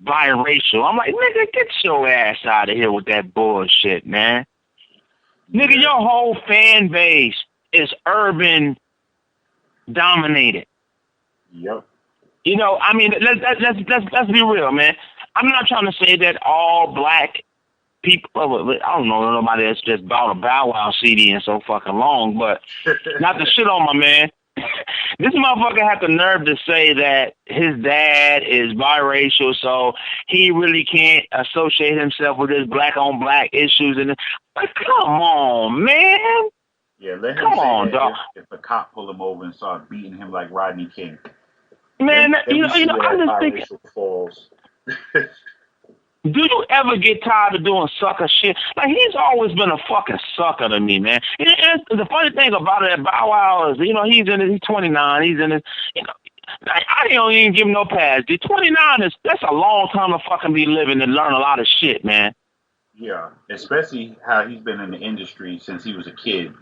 biracial. I'm like, nigga, get your ass out of here with that bullshit, man. Nigga, your whole fan base is urban dominated. Yep. You know, I mean, let's be real, man. I'm not trying to say that all black people, I don't know nobody that's just bought a Bow Wow CD in so fucking long, but not to shit on my man. This motherfucker had the nerve to say that his dad is biracial, so he really can't associate himself with this black on black issues. And like, come on, man. Yeah, let him come say on, that dog. If a cop pull him over and start beating him like Rodney King. Man, you know, I'm just thinking. Falls. Do you ever get tired of doing sucker shit? Like, he's always been a fucking sucker to me, man. The funny thing about it, Bow Wow is, you know, he's 29. He's in his, you know, I don't even give him no pass. The 29 that's a long time to fucking be living and learn a lot of shit, man. Yeah, especially how he's been in the industry since he was a kid.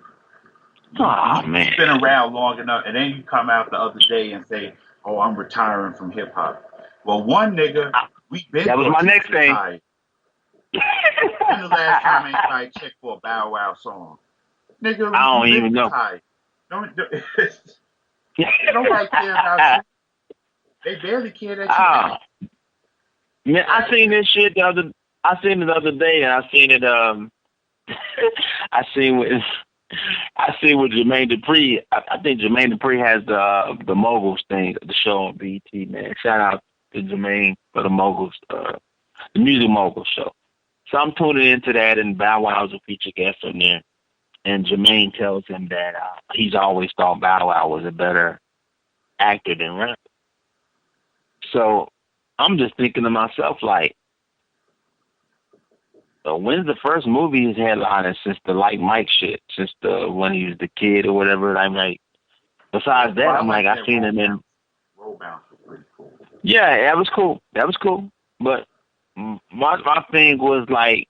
Oh, man. He's been around long enough, and then you come out the other day and say, oh, I'm retiring from hip-hop. Well, one nigga, we've been... That was my next thing. When the last time anybody checked for a Bow Wow song? Nigga, I don't even know. Nobody care about you. They barely care that you man, I seen this shit the other day, and I seen it, I seen with Jermaine Dupri. I think Jermaine Dupri has the Moguls thing, the show on BET, man. Shout out to Jermaine for the Moguls, the Music Moguls show. So I'm tuning into that, and Bow Wow's a featured guest on there. And Jermaine tells him that he's always thought Bow Wow was a better actor than rapper. So I'm just thinking to myself, like, so when's the first movie he's headlining since the Like Mike shit? Since when he was the kid or whatever? I'm like, besides that, I'm like, I seen him in. Roll Bounce was pretty cool. Yeah, that was cool. That was cool. But my thing was like,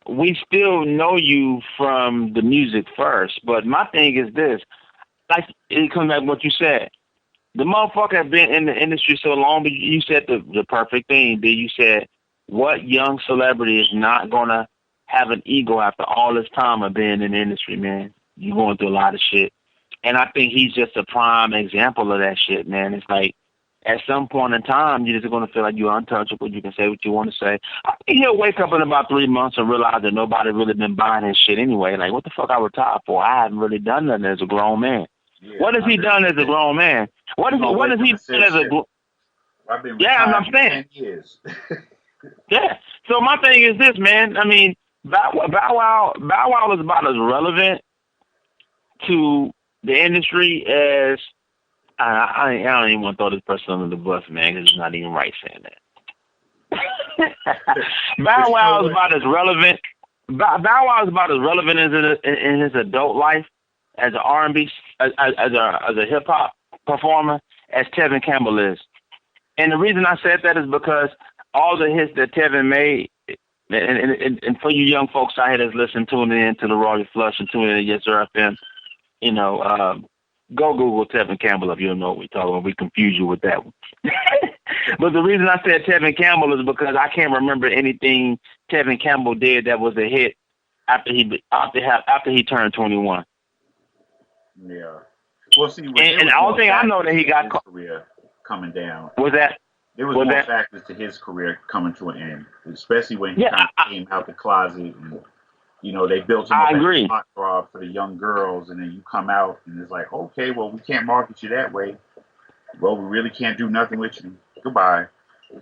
we still know you from the music first. But my thing is this, like, it comes back to what you said. The motherfucker has been in the industry so long, but you said the perfect thing. That you said, what young celebrity is not going to have an ego after all this time of being in the industry, man? You're going through a lot of shit. And I think he's just a prime example of that shit, man. It's like, at some point in time, you're just going to feel like you're untouchable. You can say what you want to say. I think he'll wake up in about 3 months and realize that nobody really been buying his shit anyway. Like, what the fuck I retired for? I haven't really done nothing as a grown man. Yeah, what has he done as a grown man? What has he done as a I've been I'm saying 10 years. Yeah. So my thing is this, man. I mean, Bow Wow is about as relevant to the industry as I don't even want to throw this person under the bus, man, because it's not even right saying that. Bow Wow is about as relevant. Bow Wow is about as relevant as in his adult life as an R&B as a hip hop performer as Tevin Campbell is. And the reason I said that is because all the hits that Tevin made, and for you young folks out here that's listening, tuning in to the Royal-Flush and tuning in to yessurr-fm, go Google Tevin Campbell if you don't know what we're talking about. We confuse you with that one. But the reason I said Tevin Campbell is because I can't remember anything Tevin Campbell did that was a hit after he turned 21. Yeah. Well, see, and the only thing I know that he got career coming down. Was that? There was more factors to his career coming to an end, especially when he came out the closet and, they built him up as a hot throb for the young girls, and then you come out and it's like, okay, well, we can't market you that way. Well, we really can't do nothing with you. Goodbye.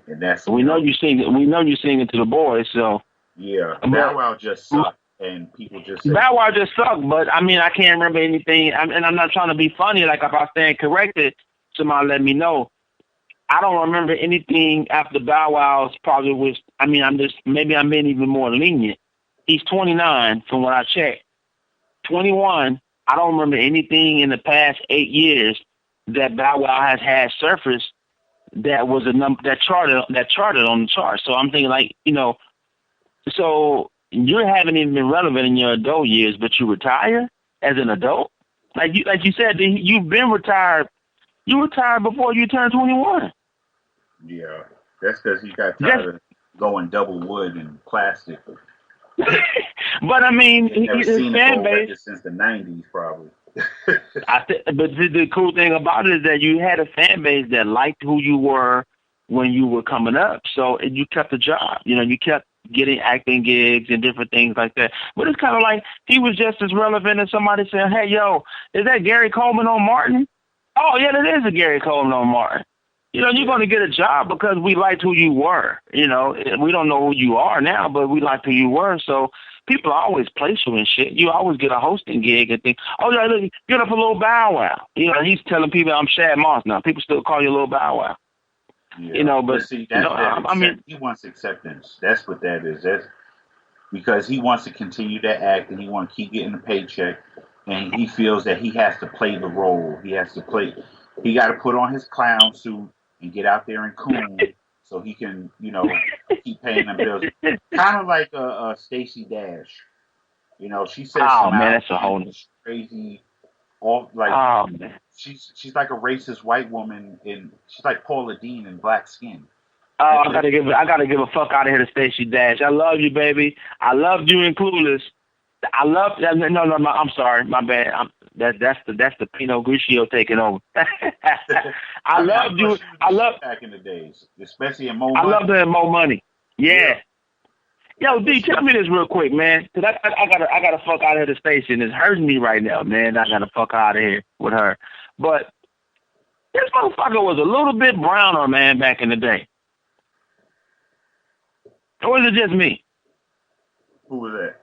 And that's we know you sing it to the boys, so yeah. Bow Wow just sucked, and people just say, Bow Wow just sucked. But I mean, I can't remember anything, and I'm not trying to be funny. Like if I stand corrected, somebody let me know. I don't remember anything after Bow Wow's probably was. I mean, I'm being even more lenient. He's 29 from what I checked. 21. I don't remember anything in the past 8 years that Bow Wow has had surfaced that was a number that charted on the chart. So I'm thinking like, so you haven't even been relevant in your adult years, but you retire as an adult. Like you said, you've been retired. You retired before you turned 21. Yeah, that's because he got tired of going double wood and plastic. But I mean, his fan base since the '90s, probably. But the cool thing about it is that you had a fan base that liked who you were when you were coming up. So you kept the job. You kept getting acting gigs and different things like that. But it's kind of like he was just as relevant as somebody saying, "Hey, yo, is that Gary Coleman on Martin?" Oh, yeah, that is a Gary Coleman on Martin. You're going to get a job because we liked who you were. We don't know who you are now, but we liked who you were. So people always place you and shit. You always get a hosting gig and think, oh, yeah, look, get up a little Bow Wow. He's telling people I'm Shad Moss now. People still call you a little Bow Wow. Yeah. But see, he wants acceptance. That's what that is. That's because he wants to continue to act and he wants to keep getting a paycheck. And he feels that he has to play the role. He got to put on his clown suit and get out there and coon so he can, keep paying them bills. Kind of like Stacey Dash. She says that's a whole crazy, she's like a racist white woman she's like Paula Deen in Black Skin. Oh, I gotta give a fuck out of here to Stacey Dash. I love you, baby. I loved you in Clueless. I love that. No, I'm sorry, my bad. That's the Pinot Grigio taking over. I loved you. I love back in the days, especially in Mo Money. I loved her in Mo Money. Yeah. Yo, D, tell me this real quick, man. Cause I gotta fuck out of the station. It's hurting me right now, man. I gotta fuck out of here with her. But this motherfucker was a little bit browner, man, back in the day. Or is it just me? Who was that?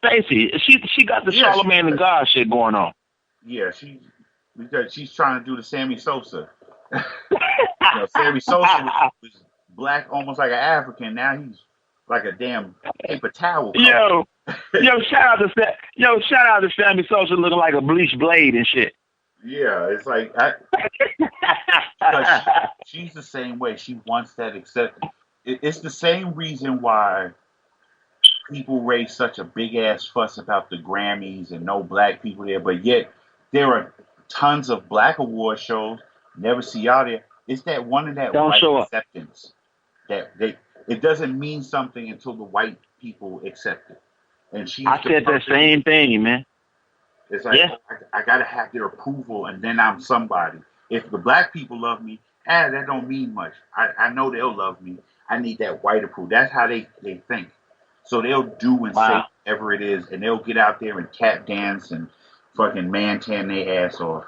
Stacey, she got the Charlamagne and God shit going on. Yeah, because she's trying to do the Sammy Sosa. Sammy Sosa was black, almost like an African. Now he's like a damn paper towel. Yo, shout out to Sammy Sosa looking like a bleached blade and shit. Yeah, it's like she's the same way. She wants that acceptance. It's the same reason why people raise such a big ass fuss about the Grammys and no black people there, but yet there are tons of black award shows. Never see y'all there. It's that one of that white acceptance that it doesn't mean something until the white people accept it. And I said the same thing, man. It's like I gotta have their approval, and then I'm somebody. If the black people love me, that don't mean much. I know they'll love me. I need that white approval. That's how they think. So they'll do and say whatever it is, and they'll get out there and tap dance and fucking man tan their ass off.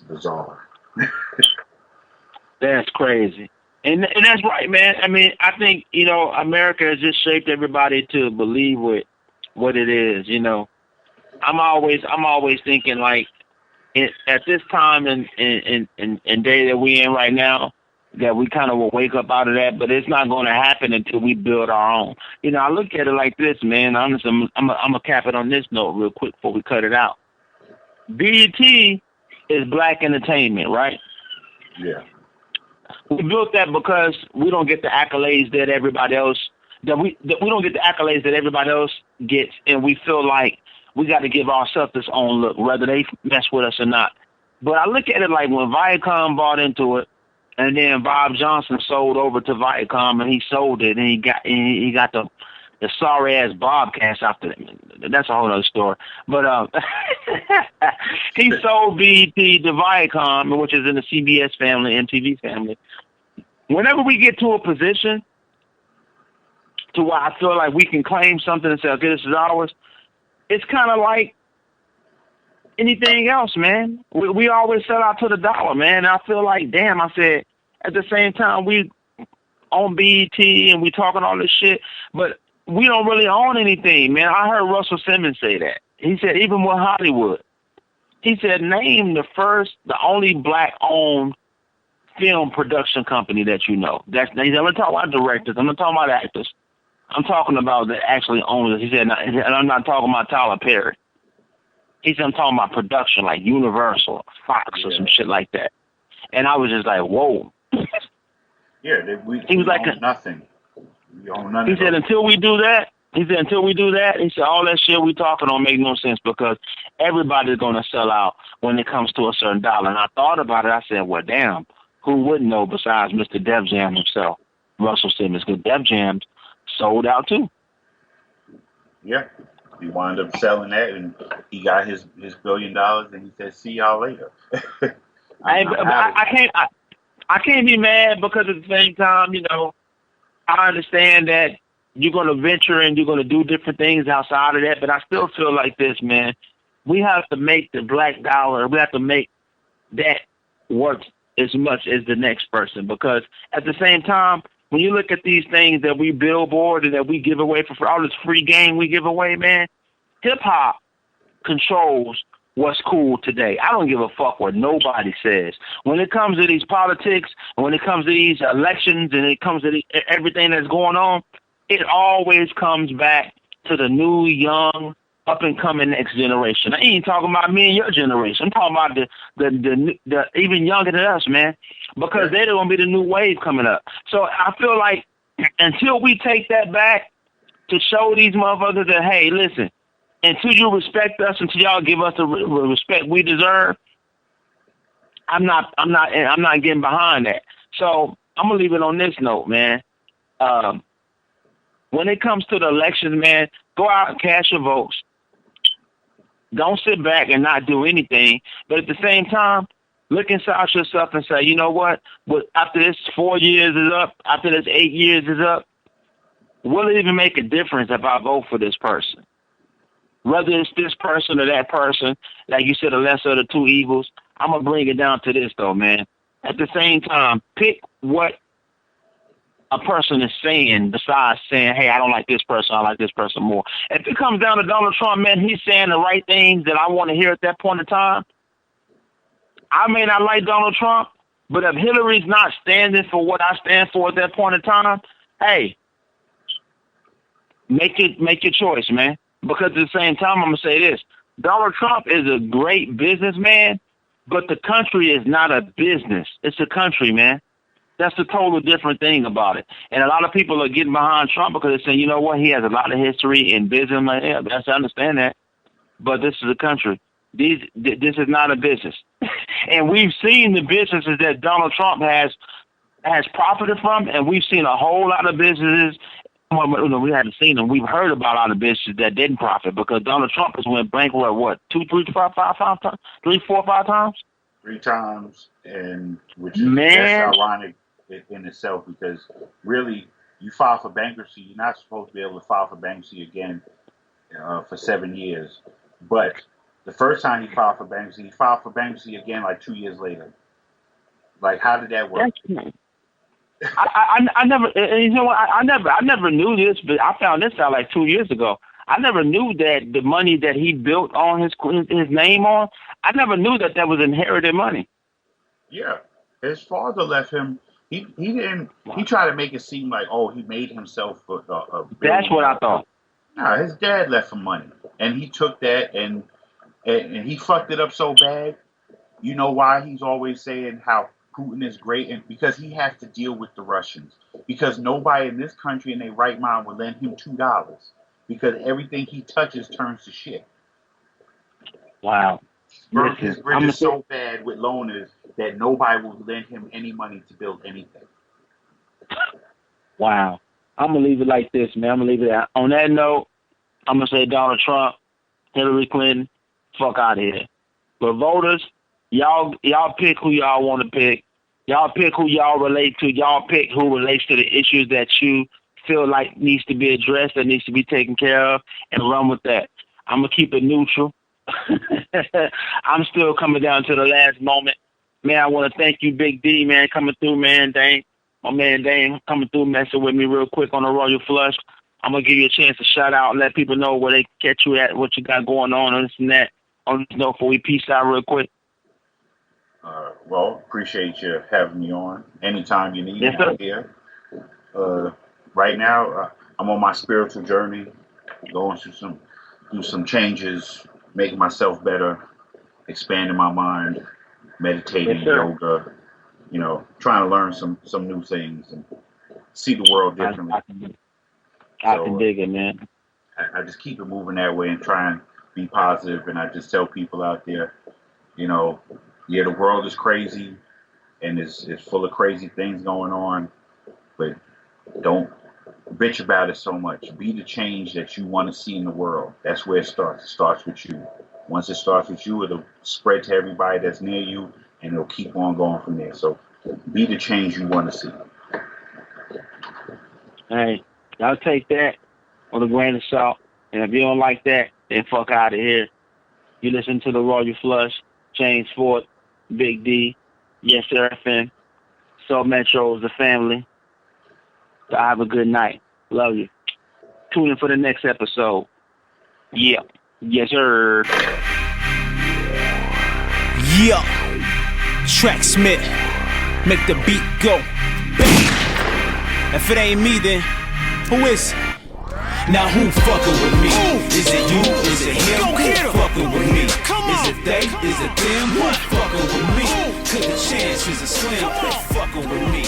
bizarre. That's crazy. And that's right, man. I mean, I think, America has just shaped everybody to believe what it is, I'm always thinking like at this time and day that we in right now, that we kind of will wake up out of that, but it's not going to happen until we build our own. I look at it like this, man. Honestly, I'm gonna cap it on this note real quick before we cut it out. BET is black entertainment, right? Yeah. We built that because we don't get the accolades that everybody else we don't get the accolades that everybody else gets, and we feel like we got to give ourselves this own look, whether they mess with us or not. But I look at it like when Viacom bought into it, and then Bob Johnson sold over to Viacom, and he sold it, and he got the sorry ass Bobcats after that. That's a whole other story. But he sold BET to Viacom, which is in the CBS family, MTV family. Whenever we get to a position to where I feel like we can claim something and say, okay, this is ours, it's kind of like anything else, man. We always sell out to the dollar, man. And I feel like, damn, I said, at the same time, we own BET and we talking all this shit, but we don't really own anything, man. I heard Russell Simmons say that. He said, even with Hollywood, he said, name the only black-owned film production company that you know. I'm going to talk about directors. I'm not talking about actors. I'm talking about the actually owners. He said, and I'm not talking about Tyler Perry. He said, I'm talking about production, like Universal, Fox, or some shit like that. And I was just like, whoa. Yeah, he was like nothing. We own nothing. He said, until we do that, he said, all that shit we talking don't make no sense because everybody's going to sell out when it comes to a certain dollar. And I thought about it. I said, well, damn, who wouldn't know besides Mr. Def Jam himself, Russell Simmons, because Def Jam sold out too. Yeah. He wound up selling that, and he got his $1 billion, and he said, "See y'all later." I can't be mad because at the same time, I understand that you're going to venture and you're going to do different things outside of that, but I still feel like this, man. We have to make the black dollar. We have to make that work as much as the next person, because at the same time, when you look at these things that we billboard and that we give away for all this free game we give away, man, hip-hop controls what's cool today. I don't give a fuck what nobody says. When it comes to these politics, when it comes to these elections, and it comes to everything that's going on, it always comes back to the new, young, up-and-coming next generation. I ain't talking about me and your generation. I'm talking about the even younger than us, man, because they're going to be the new wave coming up. So I feel like until we take that back to show these motherfuckers that, hey, listen, until you respect us, until y'all give us the respect we deserve, I'm not getting behind that. So I'm gonna leave it on this note, man. When it comes to the elections, man, go out and cast your votes. Don't sit back and not do anything. But at the same time, look inside yourself and say, you know what? After this 4 years is up, after this 8 years is up, will it even make a difference if I vote for this person? Whether it's this person or that person, like you said, the lesser of the two evils, I'm going to bring it down to this, though, man. At the same time, pick what a person is saying besides saying, hey, I don't like this person, I like this person more. If it comes down to Donald Trump, man, he's saying the right things that I want to hear at that point in time. I may not like Donald Trump, but if Hillary's not standing for what I stand for at that point in time, hey, make your choice, man. Because at the same time, I'm going to say this. Donald Trump is a great businessman, but the country is not a business. It's a country, man. That's the total different thing about it. And a lot of people are getting behind Trump because they're saying, you know what, he has a lot of history in business. I'm like, yeah, I understand that. But this is a country. This is not a business. And we've seen the businesses that Donald Trump has profited from, and we've seen a whole lot of businesses. Well, we haven't seen them. We've heard about all the businesses that didn't profit because Donald Trump has went bankrupt, what, 2, 3, 4, 5 times? 3, 4, 5 times? 3 times, and which is that's ironic in itself because really, you file for bankruptcy, you're not supposed to be able to file for bankruptcy again for 7 years. But The first time he filed for bankruptcy again like 2 years later. Like, how did that work? I never, you know what? I never knew this, but I found this out like 2 years ago. I never knew that the money that he built on his name on, I never knew that was inherited money. Yeah, his father left him. He didn't. He tried to make it seem like, oh, he made himself a That's what I thought. Nah, his dad left him money, and he took that and he fucked it up so bad. You know why he's always saying how Putin is great? And because he has to deal with the Russians. Because nobody in this country in their right mind would lend him $2. Because everything he touches turns to shit. Wow. His bridge is so bad with loaners that nobody will lend him any money to build anything. Wow. I'm going to leave it like this, man. I'm going to leave it out. On that note, I'm going to say Donald Trump, Hillary Clinton, fuck out of here. But voters, y'all pick who y'all want to pick. Y'all pick who y'all relate to. Y'all pick who relates to the issues that you feel like needs to be addressed, that needs to be taken care of, and run with that. I'm going to keep it neutral. I'm still coming down to the last moment. Man, I want to thank you, Big D, man, coming through, man. Dane, my man Dane, coming through, messing with me real quick on the Royal Flush. I'm going to give you a chance to shout out and let people know where they can catch you at, what you got going on, and this and that. On this note, before we peace out real quick. Well, appreciate you having me on. Anytime you need me, I'm here. Right now, I'm on my spiritual journey, going through some changes, making myself better, expanding my mind, meditating, yoga, trying to learn some new things and see the world differently. I can dig it, man. I just keep it moving that way and try and be positive. And I just tell people out there, the world is crazy and it's full of crazy things going on, but don't bitch about it so much. Be the change that you want to see in the world. That's where it starts. It starts with you. Once it starts with you, it'll spread to everybody that's near you, and it'll keep on going from there. So be the change you want to see. Hey, y'all take that with a grain of salt. And if you don't like that, then fuck out of here. You listen to the Royal Flush, James Ford, Big D, yessurr-fm, Soul Metro is the family. So have a good night. Love you. Tune in for the next episode. Yeah. Yes, sir. Yeah. Tracksmith. Make the beat go. Bang. If it ain't me, then who is it? Now who fucking with me? Is it you? Is it him? Who fucking with me? Is it they? Is it them? Who fucking with me? Cause the chances are slim. Who fucking with me?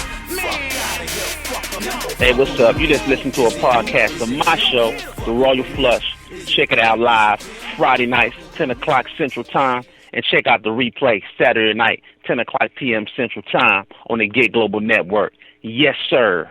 Hey, what's up? You just listened to a podcast of my show, The Royal Flush. Check it out live Friday nights, 10 o'clock Central Time. And check out the replay Saturday night, 10 o'clock p.m. Central Time on the Get Global Network. Yes, sir.